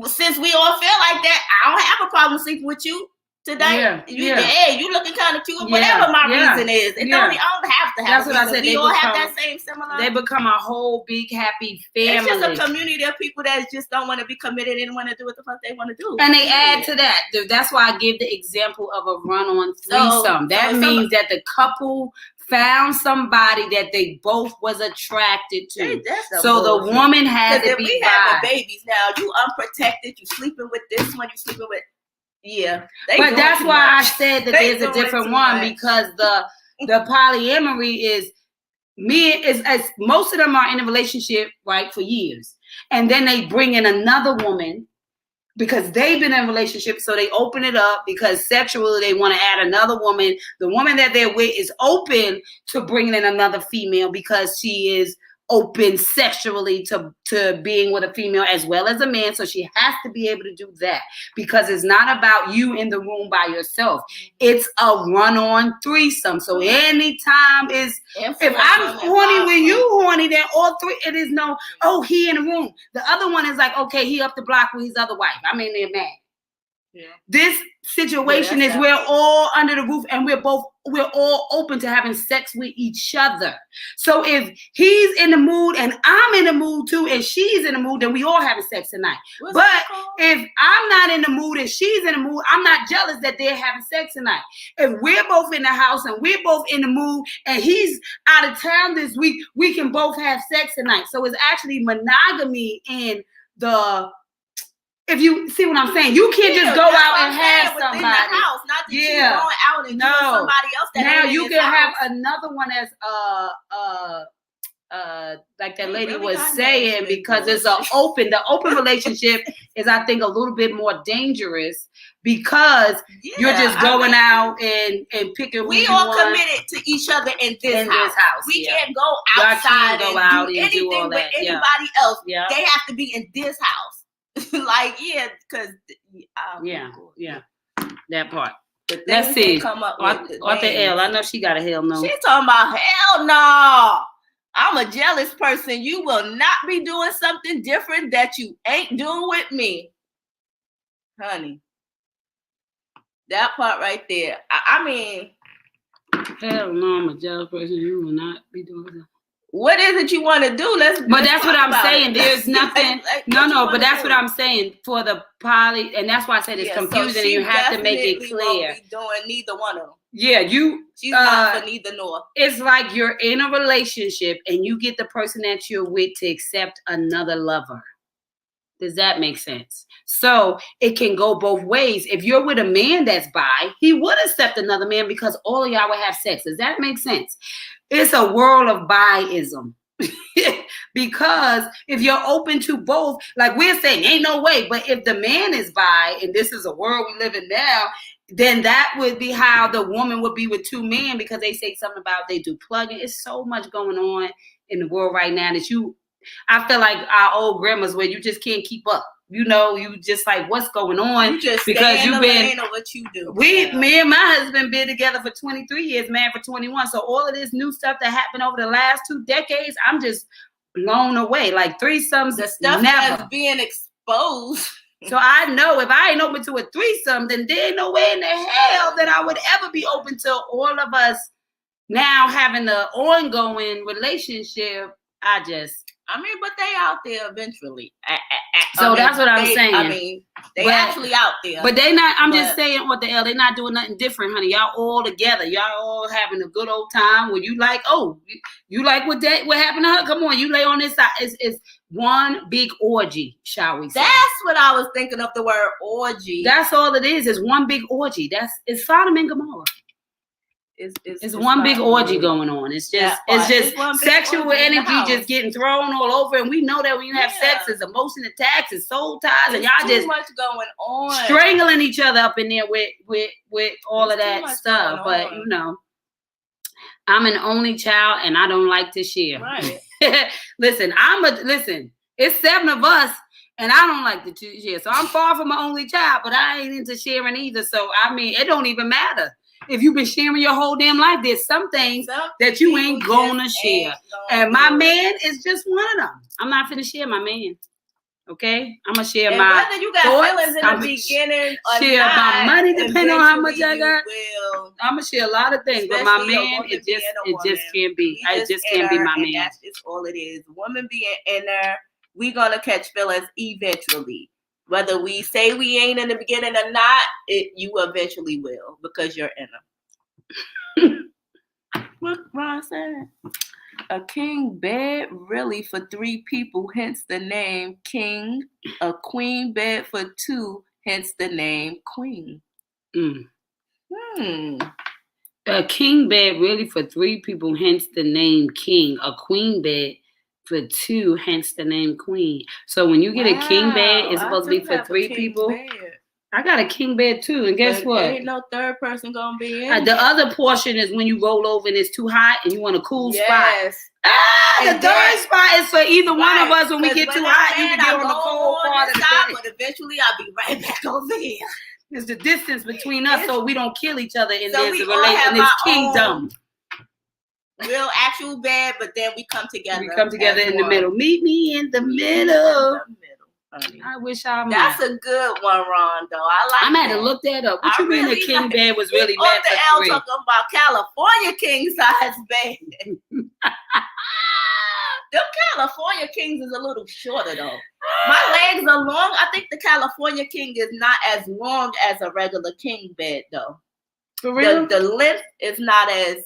since we all feel like that, I don't have a problem sleeping with you today. You looking kind of cute, whatever my reason is. I don't have to have. That's what I said. We all have that same similar. They become a whole big happy family. It's just a community of people that just don't want to be committed and want to do what the fuck they want to do. And they add to that. That's why I give the example of a run-on threesome. That means that the couple found somebody that they both was attracted to. So the woman has to be we having babies now. You unprotected. You sleeping with this one. You sleeping with. Yeah, but that's why I said that there's a different one because the polyamory is as most of them are in a relationship, right, for years. And then they bring in another woman because they've been in a relationship. So they open it up because sexually they want to add another woman. The woman that they're with is open to bringing in another female because she is open sexually to being with a female as well as a man. So she has to be able to do that because it's not about you in the room by yourself. It's a run-on threesome. So anytime is, if I'm horny when you horny, then all three, it is no, oh, he in the room. The other one is like, okay, he up the block with his other wife. I mean, they're mad. Yeah. This situation is we're all under the roof and we're all open to having sex with each other. So if he's in the mood and I'm in the mood too and she's in the mood, then we all having sex tonight. But if I'm not in the mood and she's in the mood, I'm not jealous that they're having sex tonight. If we're both in the house and we're both in the mood and he's out of town this week, we can both have sex tonight. So it's actually monogamy in the... If you see what I'm saying, you can't just go out and have somebody. Within the house, not that you're going out and doing somebody else. That now you can have another one as like that lady was saying, because it's the open relationship is, I think, a little bit more dangerous because you're just going out and picking. We all committed to each other in this house. We can't go outside and do anything with anybody else. Yeah. They have to be in this house. Like, because that part. Let's see. Arthur L. I know she got a hell no. She's talking about hell no. I'm a jealous person. You will not be doing something different that you ain't doing with me, honey. That part right there. I mean, hell no. I'm a jealous person. You will not be doing something. What is it you want to do? But that's what I'm saying. There's nothing. But that's what I'm saying for the poly, and that's why I said it's confusing. So and you have to make it clear. Won't be doing neither one of them. Yeah, she's not for neither nor. It's like you're in a relationship and you get the person that you're with to accept another lover. Does that make sense? So it can go both ways. If you're with a man that's bi, he would accept another man because all of y'all would have sex. Does that make sense? It's a world of biism. Because if you're open to both, like we're saying, ain't no way. But if the man is bi, and this is a world we live in now, then that would be how the woman would be with two men, because they say something about they do plugging. It's so much going on in the world right now that I feel like our old grandmas where you just can't keep up. You know, you just like, what's going on? You just because you've been of what you do. Me and my husband been together for 23 years, married for 21. So all of this new stuff that happened over the last 2 decades, I'm just blown away. Like threesomes, the stuff that's being exposed. So I know if I ain't open to a threesome, then there ain't no way in the hell that I would ever be open to all of us now having an ongoing relationship. I mean, but they out there eventually. That's what I'm saying. I mean, they actually out there. But they not, just saying what the hell, they not doing nothing different, honey. Y'all all together. Y'all all having a good old time where you like, you like what happened to her? Come on, you lay on this side. It's one big orgy, shall we say. That's what I was thinking of, the word orgy. That's all it is. It's one big orgy. It's Sodom and Gomorrah. It's one big orgy going on. It's just sexual energy just getting thrown all over, and we know that when you have sex, it's emotion attacks, it's soul ties, and y'all just much going on, strangling each other up in there with all of that stuff. But you know, I'm an only child, and I don't like to share. Right. Listen, it's 7 of us. And I don't like to share. So I'm far from an only child, but I ain't into sharing either. So I mean, it don't even matter. If you've been sharing your whole damn life, there's some things that you ain't gonna share. And my man is just one of them. I'm not finna share my man. Okay? I'm gonna share my whether you got feelings in the beginning or share not, my money depending on how much I got. I'm gonna share a lot of things, but my man, it just can't be. It just can't be my man. That's just all it is. Woman being inner, we gonna catch feelings eventually. Whether we say we ain't in the beginning or not, you eventually will, because you're inner. What Ron said? A king bed really for 3 people, hence the name king. A queen bed for 2, hence the name queen. A king bed really for 3 people, hence the name king. A queen bed for 2, hence the name queen. So when you get a king bed, it's supposed to be for 3 people. Bed. I got a king bed too, and guess what? Ain't no third person gonna be in. The other portion is when you roll over and it's too hot and you want a cool spot. The third spot is for either one of us when we get too hot. You can get on the cold part of the bed. But eventually I'll be right back over here. There's the distance between us, so we don't kill each other in this kingdom. Real actual bed, but then we come together. We come together in the middle. Meet me in the middle. I wish I. That's a good one, Ron. Though I like. I'm had to look that up. What you mean the king bed was really meant for 3? Talking about California king size bed. Them California kings is a little shorter though. My legs are long. I think the California king is not as long as a regular king bed though. For real? The length is not as.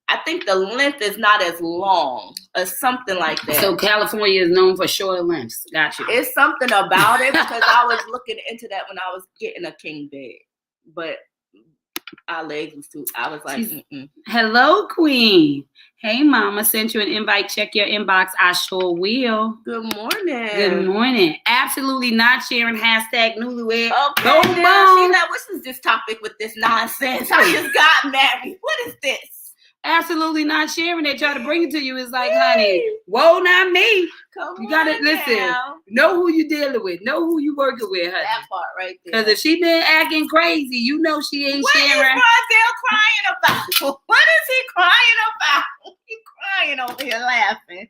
I think the length is not as long or something like that. So California is known for shorter lengths. Gotcha. It's something about it because I was looking into that when I was getting a king bed, but our legs was too. I was like, Hello, Queen. Hey, Mama, sent you an invite. Check your inbox. I sure will. Good morning. Good morning. Absolutely not sharing hashtag newlywed. Okay, boom, boom. She's like, what is this topic with this nonsense? I just got married. What is this? Absolutely not sharing. They try to bring it to you. It's like, honey, whoa, not me. You gotta listen. Know who you dealing with. Know who you working with, honey. That part right there. Because if she been acting crazy, you know she ain't sharing. What is Rondell crying about? What is he crying about? He crying over here laughing.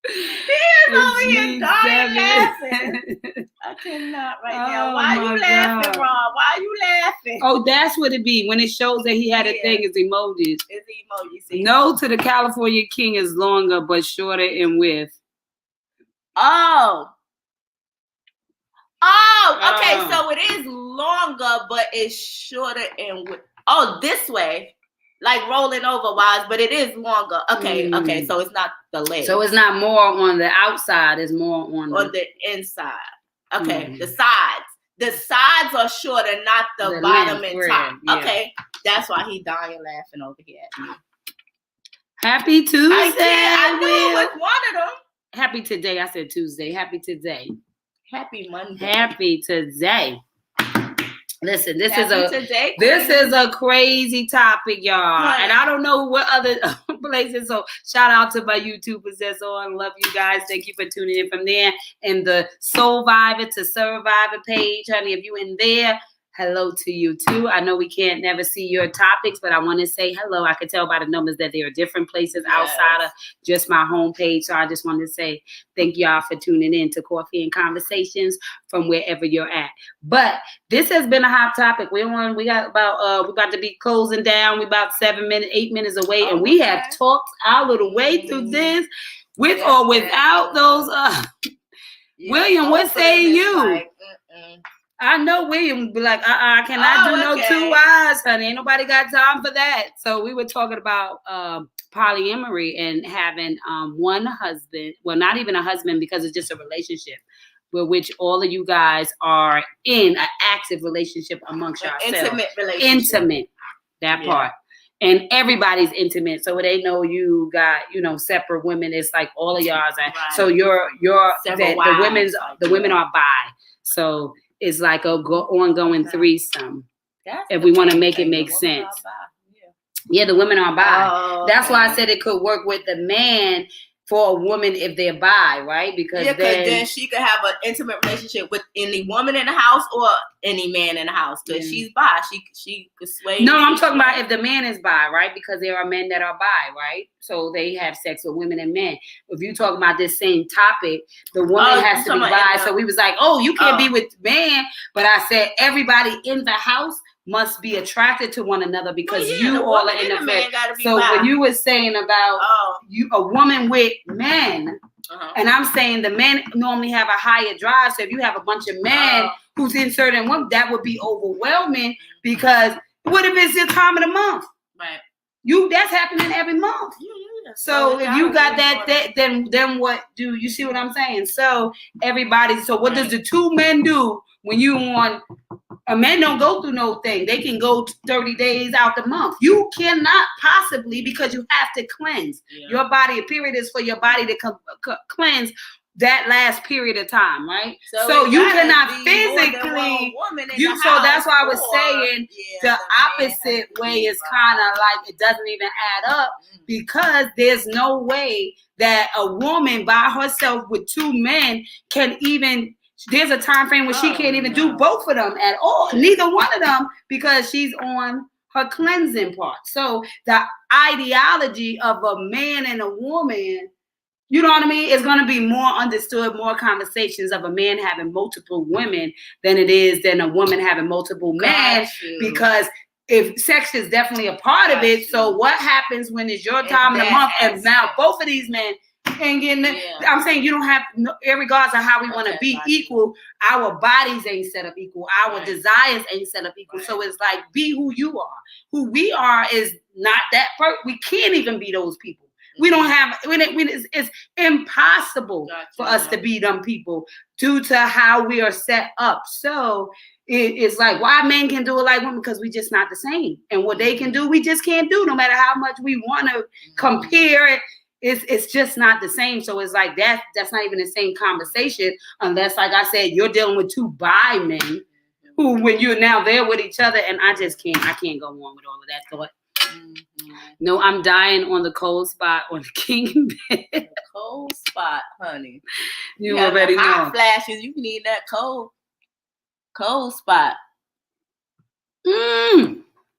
He is over here dying laughing. I cannot right now. Why you laughing, Ron? Why you laughing? Oh, that's what it be. When it shows that he had a thing, is emojis. It's emojis. See? No to the California king is longer but shorter in width. Oh, okay. So it is longer, but it's shorter in width. Oh, this way. Like rolling over wise, but it is longer. Okay. So it's not the leg. So it's not more on the outside. It's more on the inside. Okay, the sides. The sides are shorter, not the bottom and top. Yeah. Okay, that's why he dying laughing over here at me. Happy Tuesday. I knew it was one of them. Happy today. I said Tuesday. Happy today. Happy Monday. Happy today. Listen, this is a crazy topic, y'all. Right. And I don't know what other places. So shout out to my YouTubers that's on. Love you guys. Thank you for tuning in from there. And the Soulvivor to Survivor page, honey, if you in there, hello to you too. I know we can't never see your topics, but I want to say hello. I can tell by the numbers that there are different places outside of just my homepage. So I just wanted to say thank y'all for tuning in to Coffee and Conversations from wherever you're at. But this has been a hot topic. We're about to be closing down. We're about 8 minutes away, and we have talked our little way through this with or without those. William, what say you? I know William would be like, I cannot do no 2 eyes, honey. Ain't nobody got time for that. So we were talking about polyamory and having one husband. Well, not even a husband because it's just a relationship with which all of you guys are in an active relationship amongst yourselves. Intimate relationship. Intimate, that part. And everybody's intimate. So it ain't no you got, separate women. It's like all of y'all's. Right. So the women are bi. So it's like a ongoing threesome. If we want to make it make sense. Yeah, the women are bi. That's why I said it could work with the man for a woman if they're bi, right? Because then she could have an intimate relationship with any woman in the house or any man in the house. Because she's bi. She could sway. No, I'm talking about if the man is bi, right? Because there are men that are bi, right? So they have sex with women and men. If you talk about this same topic, the woman has to be bi. So we was like, you can't be with man. But I said everybody in the house must be attracted to one another because you all are in the man. So when you were saying about a woman with men, and I'm saying the men normally have a higher drive. So if you have a bunch of men who's in certain women, that would be overwhelming because what if it's this time of the month? Right. That's happening every month. So if you got that, then what do you see what I'm saying? So what does the 2 men do when you on A man don't go through no thing. They can go 30 days out the month. You cannot possibly, because you have to cleanse. Yeah. Your body, a period is for your body to cleanse that last period of time, right? So you cannot physically. So that's why I was saying the opposite way is kind of like it doesn't even add up, because there's no way that a woman by herself with two men can even. There's a time frame where she can't even do both of them at all. Neither one of them, because she's on her cleansing part. So the ideology of a man and a woman, you know what I mean, is going to be more understood, more conversations of a man having multiple women than a woman having multiple men. Because if sex is definitely a part of it, so what happens when it's your time in the month and now both of these men can't get in there? I'm saying you don't have, regardless of how we want to be equal, our bodies ain't set up equal, our desires ain't set up equal. So it's like, be who you are. Who we are is not that person. We can't even be those people. We don't have, it's impossible for us to be them people due to how we are set up. So it's like, why men can do it like women? Because we just not the same. And what they can do, we just can't do, no matter how much we want to compare it. It's just not the same. So it's like that's not even the same conversation, unless, like I said, you're dealing with two bi men who, when you're now there with each other, and I can't go on with all of that thought. No, I'm dying on the cold spot on the king bed. The cold spot, honey. You already know. Hot flashes, you need that cold spot.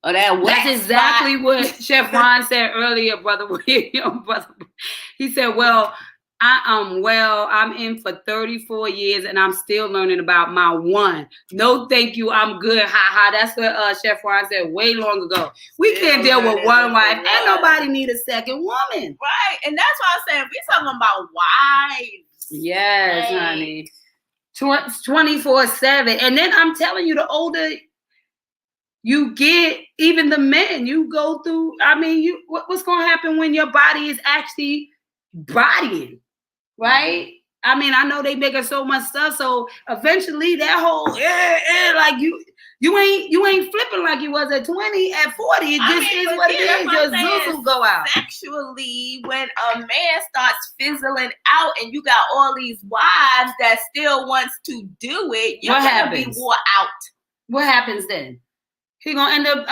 Or that wet That's exactly spot. What Chef Ron said earlier, brother. He said, well, I'm in for 34 years and I'm still learning about my one. No, thank you. I'm good. Ha ha. That's what Chef Ron said way long ago. We can't deal with one wife. Ain't nobody need a second woman. Right. And that's why I'm saying we're talking about wives. Yes, honey. 24/7. And then I'm telling you, the older you get, even the men, you go through, I mean, what's going to happen when your body is actually bodying, right? I mean, I know they making so much stuff, so eventually that whole, like you ain't flipping like you was at 20, at 40. It just is what it is. Your zuzu go out. Sexually, when a man starts fizzling out and you got all these wives that still wants to do it, you're going to be wore out. What happens then? He gonna end up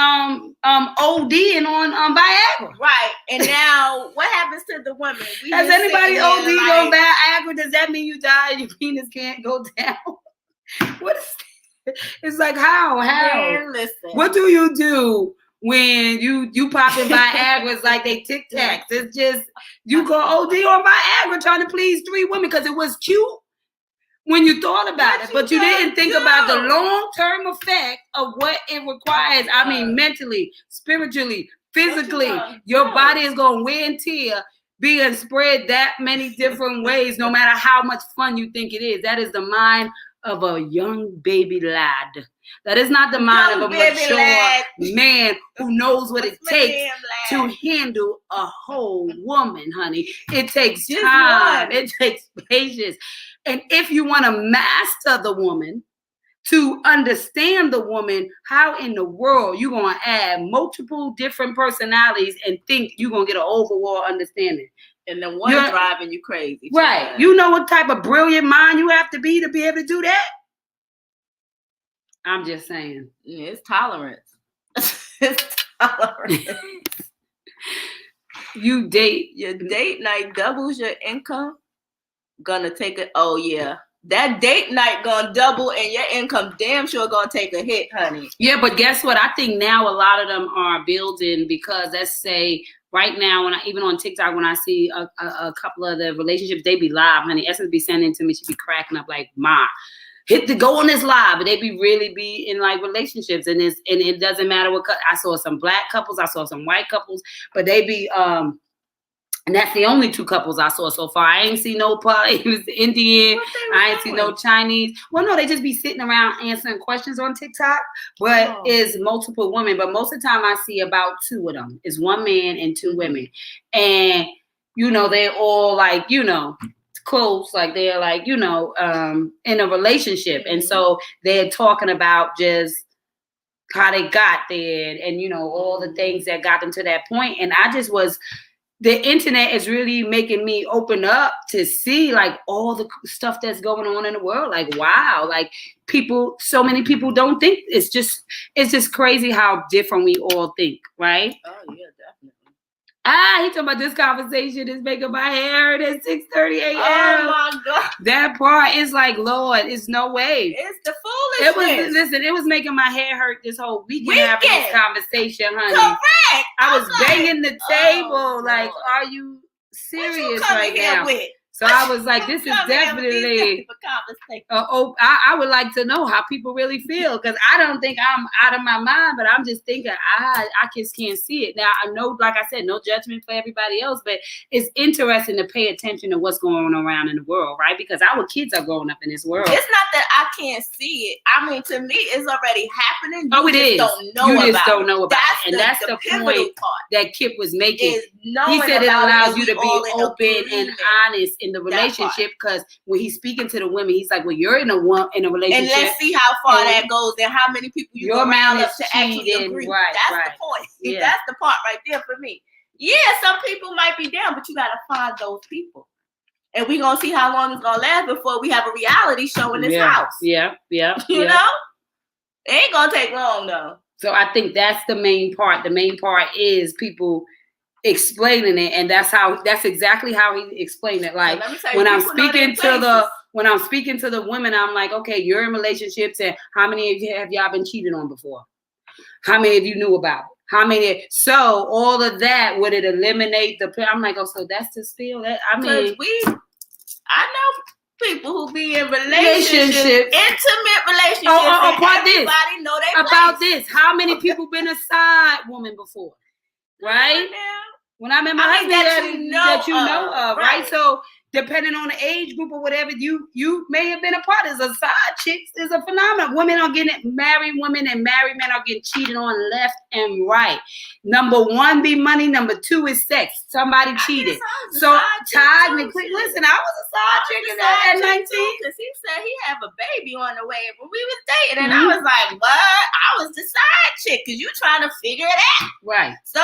ODing on Viagra. Right. And now what happens to the woman? Has anybody OD'd on Viagra? Does that mean you die and your penis can't go down? What is that? It's like how? Man, listen. What do you do when you popping Viagra? It's like they Tic Tacs. It's just you go OD on Viagra trying to please 3 women because it was cute when you thought about it, but you didn't think about the long-term effect of what it requires. I mean, mentally, spiritually, physically, your body is going to wear and tear, being spread that many different ways, no matter how much fun you think it is. That is the mind of a young baby lad. That is not the mind of a mature man who knows what it takes to handle a whole woman, honey. It takes time. It takes patience. And if you want to master the woman, to understand the woman, how in the world you going to add multiple different personalities and think you're going to get an overall understanding? And the one driving you crazy. Right. You know what type of brilliant mind you have to be able to do that? I'm just saying. Yeah, it's tolerance. It's tolerance. Your date night doubles your income. Gonna take it. Oh yeah, that date night gonna double, and your income damn sure gonna take a hit, honey. Yeah, but guess what? I think now a lot of them are building because let's say right now, even on TikTok, when I see a couple of the relationships, they be live, honey. Essence be sending to me, she be cracking up like, "Ma, go on this live," and they really be in like relationships, and it doesn't matter what. I saw some black couples, I saw some white couples, but they be and that's the only 2 couples I saw so far. I ain't see no it was Indian. I ain't see no Chinese. Well, no, they just be sitting around answering questions on TikTok, but it's multiple women. But most of the time I see about 2 of them. It's 1 man and 2 women. And, they're all like, close, like they're like, in a relationship. And so they're talking about just how they got there and, you know, all the things that got them to that point. And the internet is really making me open up to see like all the stuff that's going on in the world. Like, wow, like so many people don't think. It's just crazy how different we all think, right? Oh yeah, definitely. He talking about this conversation is making my hair hurt at 6:30 a.m. Oh my God. That part is like, Lord, it's no way. It's the foolishness. It was making my hair hurt this whole weekend having this conversation, honey. Correct. I was banging the table. Like, are you serious right now? So I was like, this is definitely I would like to know how people really feel, because I don't think I'm out of my mind, but I'm just thinking I just can't see it. Now, I know, like I said, no judgment for everybody else, but it's interesting to pay attention to what's going on around in the world, right? Because our kids are growing up in this world. It's not that I can't see it. I mean, to me, it's already happening. It is. You just don't know about it. And that's the point part that Kip was making. He said it allows you to be open and honest in the relationship, because when he's speaking to the women, he's like, well, you're in a relationship, and let's see how far that goes and how many people you go around up to actually agree. Right, that's the point. Yeah. That's the part right there for me. Yeah, some people might be down, but you gotta find those people, and we're gonna see how long it's gonna last before we have a reality show in this house. Yeah. You know, it ain't gonna take long though. So I think that's the main part. The main part is people explaining it, and that's exactly how he explained it. Like, when I'm speaking to the women, I'm like, okay, you're in relationships, and how many of you have y'all been cheated on before? How many of you knew about it? How many? So all of that, would it eliminate I'm like, oh, so that's the spiel. I know people who be in relationships, intimate relationships. About this. Everybody know they about this. How many people been a side woman before? Right? When I met my husband, that you know of, right? So depending on the age group or whatever, you may have been a part. As a side chicks is a phenomenon. Women are getting married, women and married men are getting cheated on left and right. Number one be money. Number two is sex. Somebody cheated. So technically, listen, I was a side chick at 19. Because he said he had a baby on the way when we was dating, and I was like, what? I was the side chick because you trying to figure it out, right? So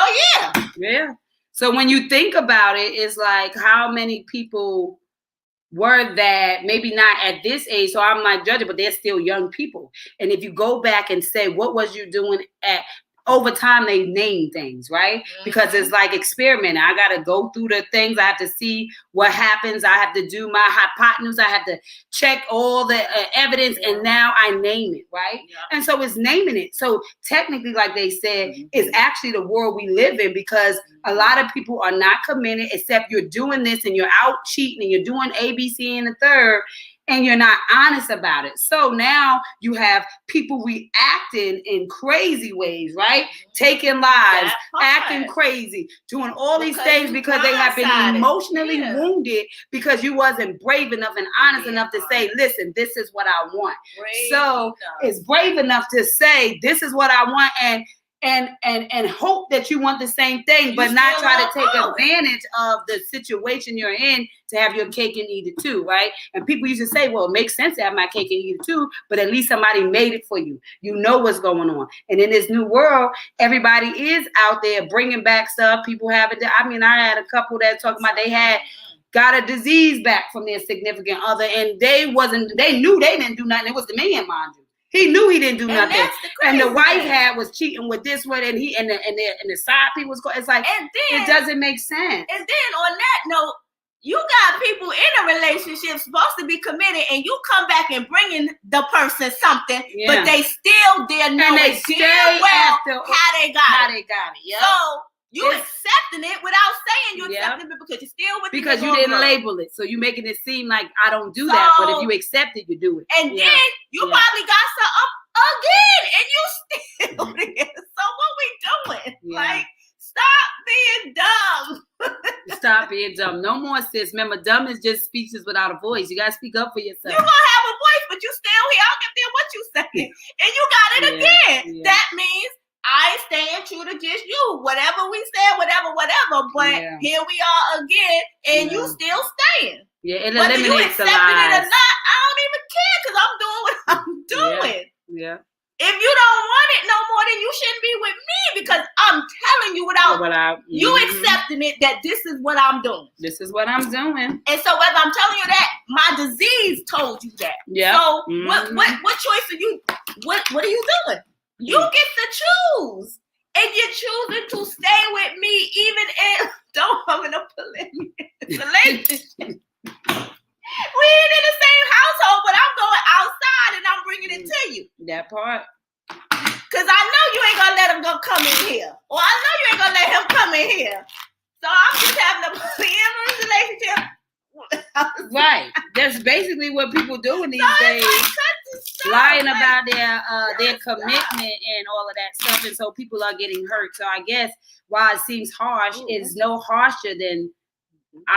yeah. So when you think about it, it's like, how many people were that, maybe not at this age, so I'm not judging, but they're still young people. And if you go back and say, what was you doing over time, they name things, right? Because it's like experimenting. I got to go through the things. I have to see what happens. I have to do my hypotenuse. I have to check all the evidence, and now I name it, right? Yeah. And so it's naming it. So technically, like they said, it's actually the world we live in, because a lot of people are not committed, except you're doing this and you're out cheating and you're doing A, B, C, and the third, and you're not honest about it. So now you have people reacting in crazy ways, right? Taking lives, acting crazy, doing all these things because they have been emotionally wounded because you wasn't brave enough and honest enough to say, listen, this is what I want. So it's brave enough to say, this is what I want, and hope that you want the same thing, but not try to take advantage of the situation you're in to have your cake and eat it too, right? And people used to say, well, it makes sense to have my cake and eat it too, but at least somebody made it for you. You know what's going on. And in this new world, everybody is out there bringing back stuff. People have it. I mean, I had a couple that talking about they had got a disease back from their significant other, and they knew they didn't do nothing. It was the man, mind you. He knew he didn't do nothing, and the wife was cheating with this one, and the side people was going. It's like, and then, it doesn't make sense. And then on that note, you got people in a relationship supposed to be committed, and you come back and bringing the person something, but they still didn't know it damn well how they got it. Yep. So you accepting it without saying you accepting it because you're still with because you didn't label it, so you making it seem like I don't do that, but if you accept it, you do it. And then you probably got some up again, and you still there. So what we doing? Like, stop being dumb. Stop being dumb. No more, sis. Remember, dumb is just speeches without a voice. You gotta speak up for yourself. You gonna have a voice, but you still here. I don't give a damn what you say, and you got it again. That means I stand true to just you. Whatever we said, whatever. But here we are again, and you still staying. Yeah, it eliminates the lies. Whether you accepting it or not, I don't even care because I'm doing what I'm doing. Yeah. If you don't want it no more, then you shouldn't be with me because I'm telling you without you accepting it that this is what I'm doing. This is what I'm doing. And so whether I'm telling you that, my disease told you that. Yeah. So what choice are you? What are you doing? You get to choose, and you're choosing to stay with me even if don't have an relationship. We ain't in the same household, but I'm going outside and I'm bringing it to you. That part. Because I know you ain't going to let him go come in here. Or I know you ain't going to let him come in here. So I'm just having a polyamorous relationship. Right. That's basically what people do these days. Lying about their commitment and all of that stuff. And so people are getting hurt. So I guess while it seems harsh, it's no harsher than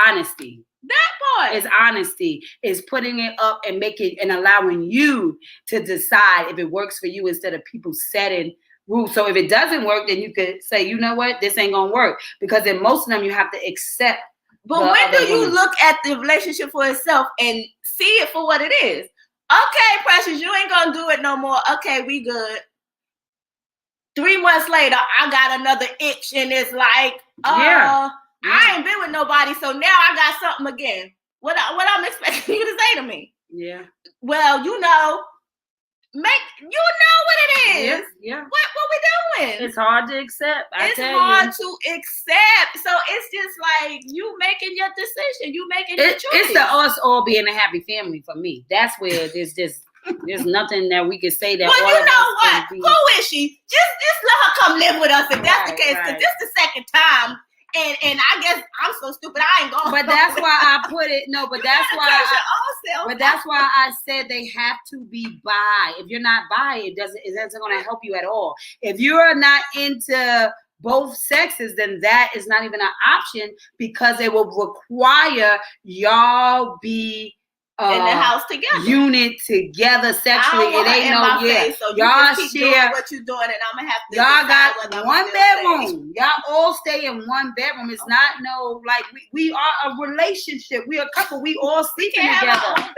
honesty. That part is honesty, is putting it up and making and allowing you to decide if it works for you instead of people setting rules. So if it doesn't work, then you could say, you know what, this ain't gonna work, because in most of them you have to accept. But when do you look at the relationship for itself and see it for what it is? Okay, Precious, you ain't gonna do it no more. Okay, we good. 3 months later, I got another itch, and it's like, I ain't been with nobody, so now I got something again. What I'm expecting you to say to me? Yeah. Well, you know what it is. Yeah. What we doing? It's hard to accept. It's hard to accept. So it's just like you making your decision. You making your choice. It's the us all being a happy family for me. That's where there's nothing that we can say that. Well, you know what? Who is she? Just let her come live with us if that's the case. Because this is the second time. And I guess I'm so stupid I ain't going. But that's why I put it. No, but that's why. But that's why I said they have to be bi. If you're not bi, it doesn't going to help you at all. If you're not into both sexes, then that is not even an option, because it will require y'all be in the house together, unit together sexually. It ain't no so y'all share what you doing, and I'm gonna have to. Y'all got one bedroom. Y'all all stay in one bedroom. It's not no like we are a relationship. We are a couple. We all sleeping together.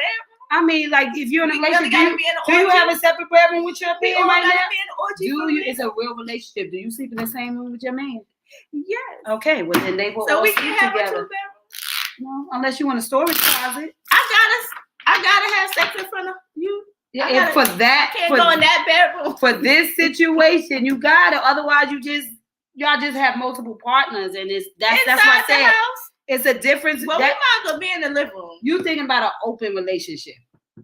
I mean, like if you're in a relationship, do you have a separate bedroom with your man right now? It's a real relationship. Do you sleep in the same room with your man? Yes. Okay. Well, then they will all sleep together. So we can have a 2-bedroom. No, unless you want a storage closet. I gotta have sex in front of you. Yeah, and for that, can't go in that bedroom. For this situation, you gotta. Otherwise, y'all just have multiple partners, and that's what I said. House? It's a difference. Well, we might as well be in the living room. You thinking about an open relationship?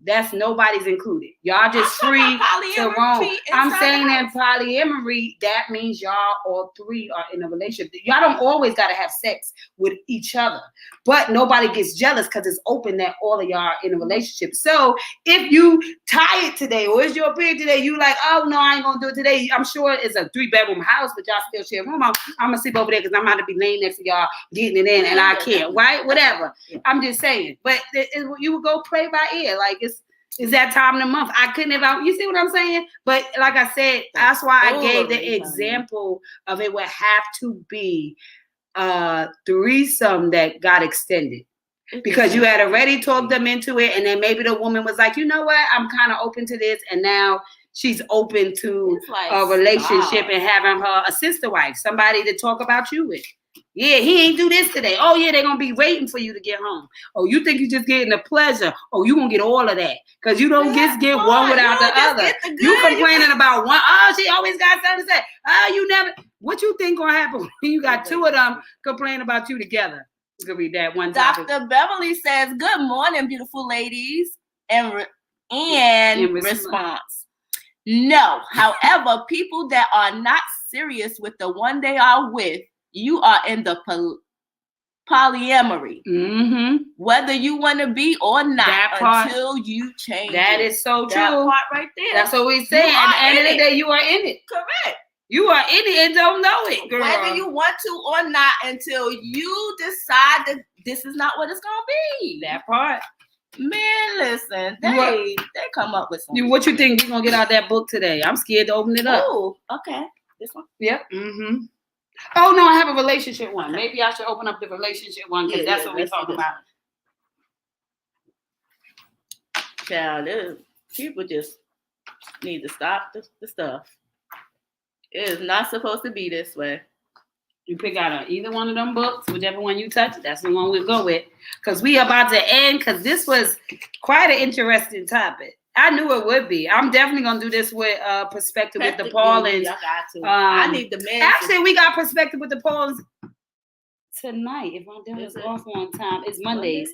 That's nobody's included. Y'all just free to roam. I'm saying that polyamory, that means y'all all three are in a relationship. Y'all don't always got to have sex with each other, but nobody gets jealous because it's open that all of y'all are in a relationship. So if you tired today or it's your period today, you like, oh no, I ain't gonna do it today. I'm sure it's a 3-bedroom house, but y'all still share a room. I'm gonna sleep over there because I'm about to be laying next to y'all getting it in, and I can't. Right? Whatever. I'm just saying. But you would go play by ear, like it's that time of the month. I couldn't have, you see what I'm saying? But like I said, that's why I gave the example of it would have to be a threesome that got extended. Because you had already talked them into it, and then maybe the woman was like, you know what, I'm kind of open to this, and now she's open to a relationship and having her a sister wife, somebody to talk about you with. Yeah, he ain't do this today. Oh, yeah, they're going to be waiting for you to get home. Oh, you think you just getting the pleasure. Oh, you going to get all of that. Because you don't just get one without the other. You complaining about one. Oh, she always got something to say. Oh, you never. What you think going to happen when you got two of them complaining about you together? It's going to be that one topic. Dr. Beverly says, good morning, beautiful ladies. In response. No. However, people that are not serious with the one they are with, you are in the polyamory. Mm-hmm. Whether you want to be or not, until you change. That is so true. That part right there. That's what we say. At the end of the day, you are in it. Correct. You are in it and don't know it, girl. Whether you want to or not, until you decide that this is not what it's gonna be. That part. Man, listen, they come up with something. What you think you're gonna get out that book today? I'm scared to open it up. Oh, okay. This one? Yep. Mm-hmm. Oh no, I have a relationship one. Maybe I should open up the relationship one because that's what we're talking about. Child, people just need to stop the stuff. It is not supposed to be this way. You pick out either one of them books, whichever one you touch, that's the one we'll go with. Because we about to end, because this was quite an interesting topic. I knew it would be. I'm definitely going to do this with Perspective with the Paulins. Yeah, I got to. I need the men. Actually, we got Perspective with the Paulins tonight. If I'm doing this off on time, it's Mondays.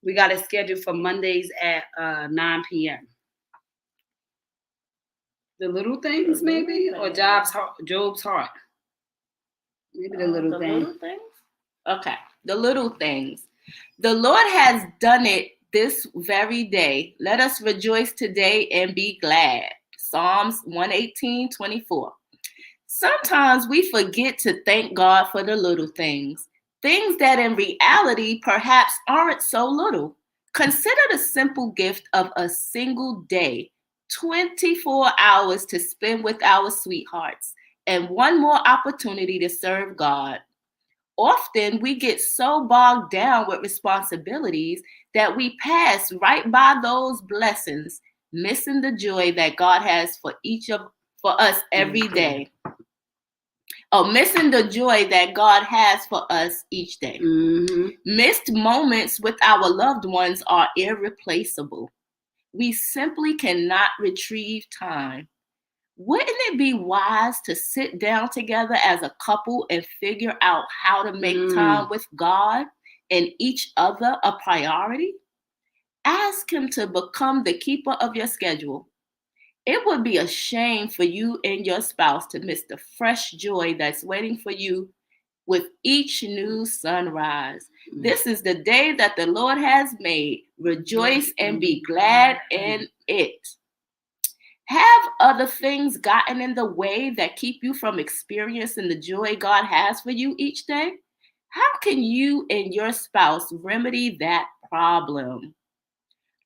We got it scheduled for Mondays at 9 p.m. The Little Things, maybe? Or Job's Heart. Maybe the little things. Little things? Okay. The little things. The Lord has done it this very day. Let us rejoice today and be glad. Psalms 118:24. Sometimes we forget to thank God for the little things that in reality perhaps aren't so little. Consider the simple gift of a single day, 24 hours to spend with our sweethearts, and one more opportunity to serve God. Often we get so bogged down with responsibilities that we pass right by those blessings, missing the joy that God has for us every day. Missing the joy that God has for us each day. Mm-hmm. Missed moments with our loved ones are irreplaceable. We simply cannot retrieve time. Wouldn't it be wise to sit down together as a couple and figure out how to make time with God and each other a priority? Ask Him to become the keeper of your schedule. It would be a shame for you and your spouse to miss the fresh joy that's waiting for you with each new sunrise. This is the day that the Lord has made. Rejoice and be glad in it. Have other things gotten in the way that keep you from experiencing the joy God has for you each day? How can you and your spouse remedy that problem?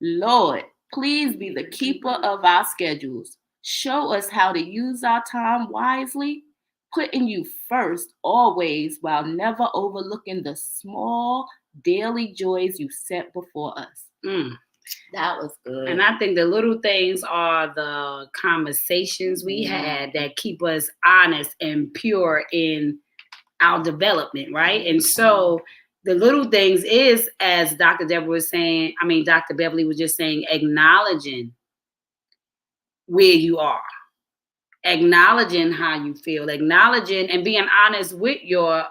Lord, please be the keeper of our schedules. Show us how to use our time wisely, putting you first always while never overlooking the small daily joys you set before us. That was good. And I think the little things are the conversations we had that keep us honest and pure in our development, right? And so the little things is, as Dr. Deborah was saying, Dr. Beverly was just saying, acknowledging where you are, acknowledging how you feel, acknowledging and being honest with your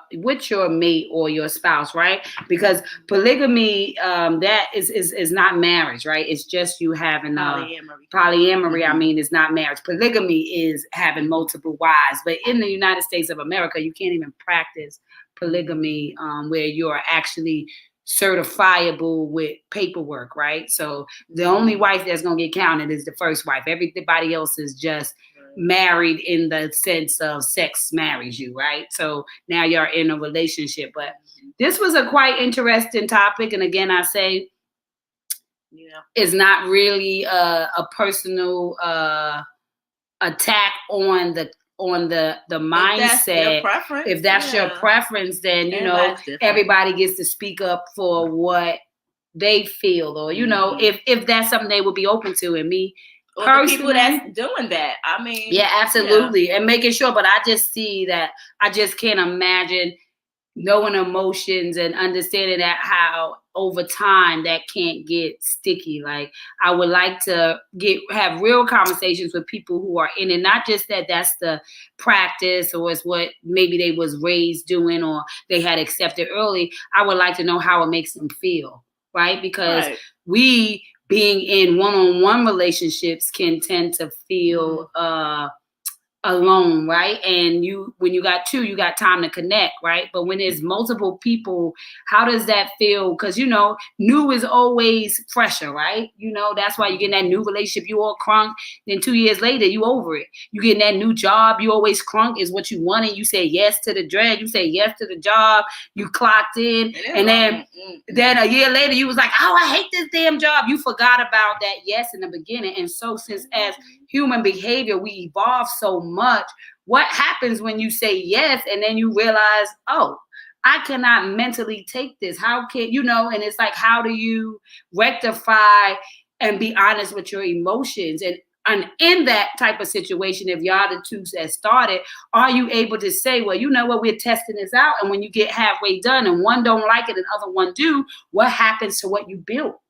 mate or your spouse, right? Because polygamy, that is not marriage, right? It's just you having polyamory. It's not marriage. Polygamy is having multiple wives, but in the United States of America, you can't even practice polygamy where you're actually certifiable with paperwork, right? So the only wife that's going to get counted is the first wife. Everybody else is just married in the sense of sex marries you, right? So now you're in a relationship. But this was a quite interesting topic. And again, I say, it's not really a personal attack on the mindset. If that's your preference, then everybody gets to speak up for what they feel, or if that's something they would be open to. And me, or the people that's doing that. Yeah, absolutely. And making sure, but I just see that I just can't imagine knowing emotions and understanding that how over time that can't get sticky. Like, I would like to have real conversations with people who are in it, not just that's the practice or it's what maybe they was raised doing or they had accepted early. I would like to know how it makes them feel, right? Because we being in one-on-one relationships can tend to feel alone, right? And when you got two, you got time to connect, right? But when there's multiple people, how does that feel? Because new is always fresher, right? That's why you get in that new relationship, you all crunk, then 2 years later you over it. You get in that new job, you always crunk is what you wanted. You say yes to the dread, you say yes to the job, you clocked in, and then a year later you was like, oh, I hate this damn job. You forgot about that yes in the beginning. And so since as human behavior, we evolve so much. What happens when you say yes and then you realize, oh, I cannot mentally take this? How can and it's like, how do you rectify and be honest with your emotions? And And in that type of situation, if y'all the two that started, are you able to say, well, you know what, we're testing this out, and when you get halfway done and one don't like it and the other one do, what happens to what you built?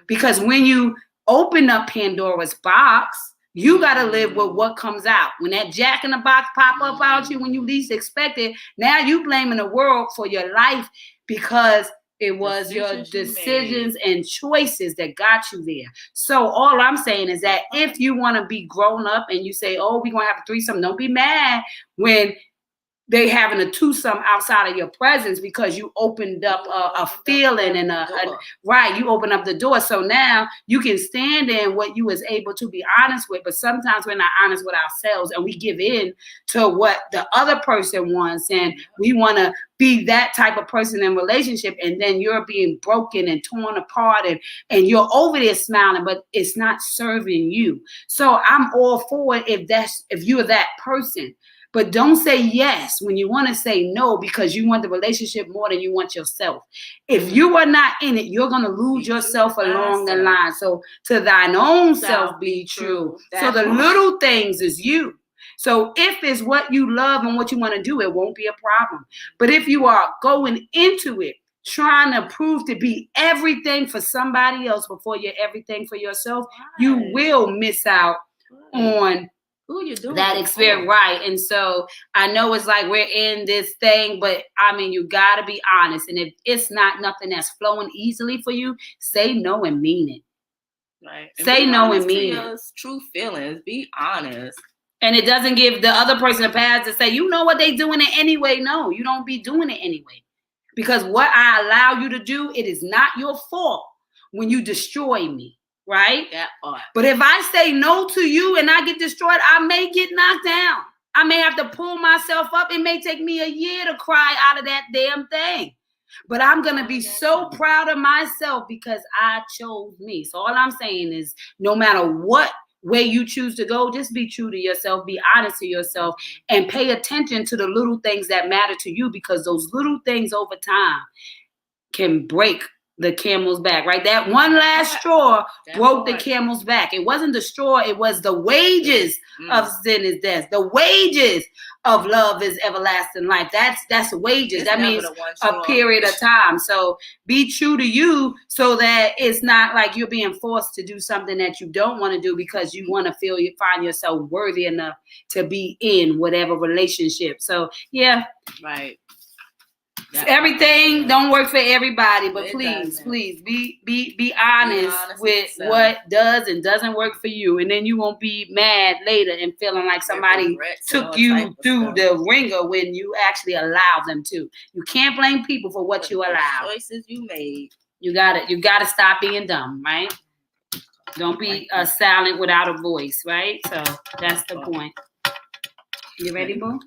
Because when you open up Pandora's box, you got to live with what comes out. When that jack in the box pop up out you when you least expect it, now you blaming the world for your life because it was your decisions and choices that got you there. So all I'm saying is that if you want to be grown up and you say, oh, we're going to have a threesome, don't be mad when they having a twosome outside of your presence because you opened up a feeling and you open up the door. So now you can stand in what you was able to be honest with, but sometimes we're not honest with ourselves and we give in to what the other person wants, and we want to be that type of person in relationship, and then you're being broken and torn apart and you're over there smiling, but it's not serving you. So I'm all for it if you're that person. But don't say yes when you want to say no because you want the relationship more than you want yourself. If you are not in it, you're going to lose yourself along the line. So to thine own self be true. So the little things is you. So if it's what you love and what you want to do, it won't be a problem. But if you are going into it, trying to prove to be everything for somebody else before you're everything for yourself, you will miss out on who you doing that experience, right? And so I know it's like we're in this thing, but I mean, you got to be honest. And if it's not nothing that's flowing easily for you, say no and mean it. Right. Say no and mean it. True feelings. Be honest. And it doesn't give the other person a pass to say, you know what, they doing it anyway. No, you don't be doing it anyway. Because what I allow you to do, it is not your fault when you destroy me. Right? That part. But if I say no to you and I get destroyed, I may get knocked down. I may have to pull myself up. It may take me a year to cry out of that damn thing. But I'm going to be so proud of myself because I chose me. So all I'm saying is no matter what way you choose to go, just be true to yourself, be honest to yourself, and pay attention to the little things that matter to you, because those little things over time can break the camel's back, right? That one last straw broke the camel's back. It wasn't the straw, it was the wages of sin is death. The wages of love is everlasting life. That's wages. That means a period of time. So be true to you so that it's not like you're being forced to do something that you don't want to do because you want to find yourself worthy enough to be in whatever relationship. So yeah. Right. Everything don't work for everybody, but please be honest with what does and doesn't work for you, and then you won't be mad later and feeling like somebody took you through the ringer when you actually allowed them to. You can't blame people for what you allowed. Choices you made. You gotta stop being dumb, right? Don't be silent without a voice, right? So that's the point. You ready, boo?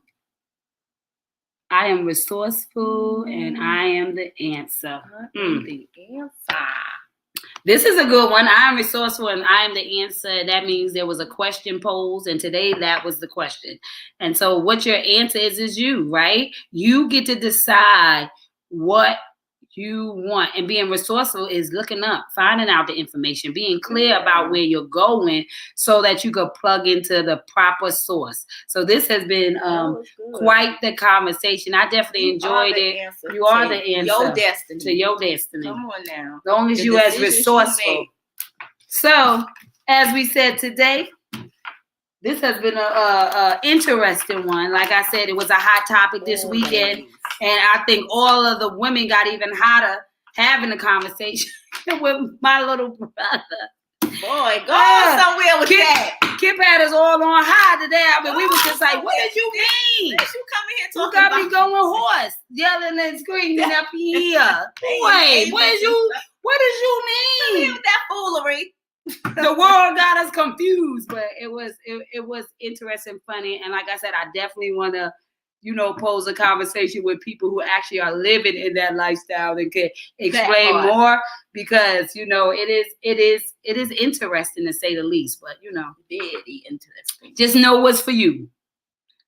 I am resourceful and I am the answer. The answer. This is a good one. I am resourceful and I am the answer. That means there was a question posed, and today that was the question. And so what your answer is you, right? You get to decide what you want. And being resourceful is looking up, finding out the information, being clear about where you're going so that you could plug into the proper source. So this has been quite the conversation. I definitely enjoyed it. You are the answer. Your destiny. To your destiny. Come on now. As long as you as resourceful. So as we said today, this has been a interesting one. Like I said, it was a hot topic this weekend. And I think all of the women got even hotter having a conversation with my little brother. Boy, go somewhere with that. Kip had us all on high today. I mean, we was just like, what did you mean? What you coming here talking about? You got me going hoarse, yelling and screaming up here. Boy, what did you mean? With that foolery. The world got us confused, but it was interesting, funny, and like I said, I definitely want to, pose a conversation with people who actually are living in that lifestyle and can explain more, because it is interesting to say the least, but very interesting. Just know what's for you.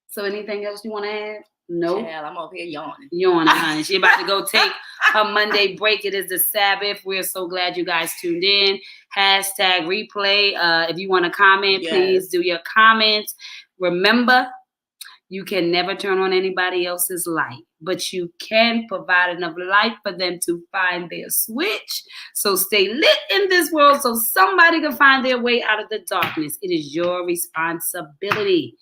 So anything else you want to add? Nope. Child, I'm over here yawning. Honey. She about to go take her Monday break. It is the Sabbath. We're so glad you guys tuned in. Hashtag replay. If you want to comment, please do your comments. Remember, you can never turn on anybody else's light, but you can provide enough light for them to find their switch. So stay lit in this world so somebody can find their way out of the darkness. It is your responsibility.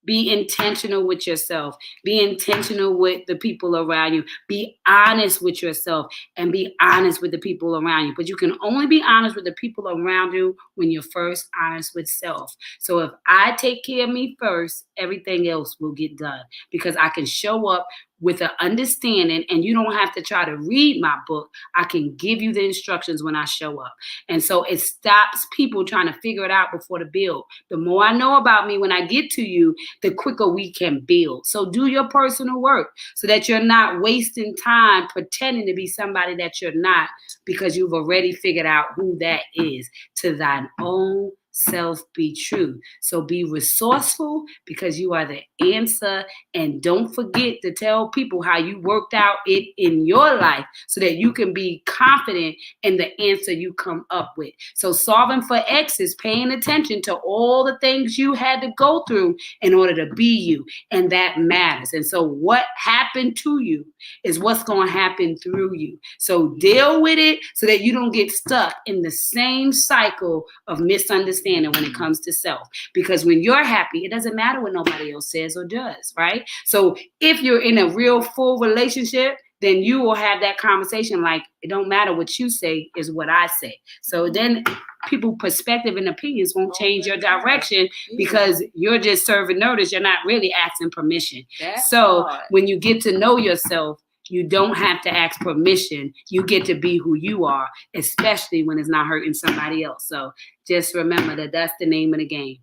Be intentional with yourself. Be intentional with the people around you. Be honest with yourself and be honest with the people around you. But you can only be honest with the people around you when you're first honest with self. So if I take care of me first, everything else will get done because I can show up with an understanding, and you don't have to try to read my book. I can give you the instructions when I show up. And so it stops people trying to figure it out before the build. The more I know about me when I get to you, the quicker we can build. So do your personal work so that you're not wasting time pretending to be somebody that you're not because you've already figured out who that is. To thine own self be true. So be resourceful because you are the answer, and don't forget to tell people how you worked out it in your life so that you can be confident in the answer you come up with. So solving for X is paying attention to all the things you had to go through in order to be you, and that matters. And so what happened to you is what's going to happen through you. So deal with it so that you don't get stuck in the same cycle of misunderstanding when it comes to self. Because when you're happy, it doesn't matter what nobody else says or does, right? So if you're in a real full relationship, then you will have that conversation like, it don't matter what you say is what I say. So then people's perspective and opinions won't change your direction because you're just serving notice. You're not really asking permission. So when you get to know yourself, you don't have to ask permission. You get to be who you are, especially when it's not hurting somebody else. So just remember that that's the name of the game.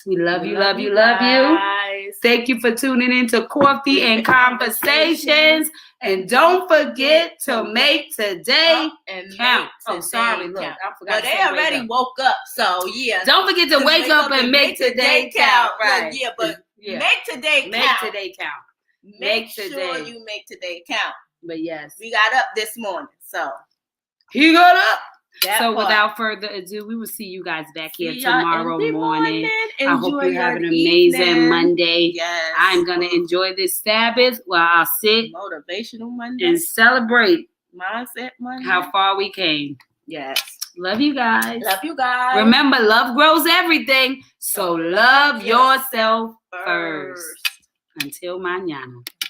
We love you, love you, love you. Thank you for tuning in to Coffee and Conversations. And don't forget to make today count. Oh, sorry, look, I forgot. Well, they already woke up, so yeah. Don't forget to wake up and make today count. Right. Yeah, but make today count. Make today count. Make sure you make today count. But yes, we got up this morning, so he got up. So without further ado, we will see you guys back here tomorrow morning. I hope you have an amazing Monday. Yes. I'm going to enjoy this Sabbath while I'll sit motivational Monday and celebrate mindset Monday. How far we came. Yes. Love you guys. Love you guys. Remember, love grows everything. So love yourself first. Until mañana.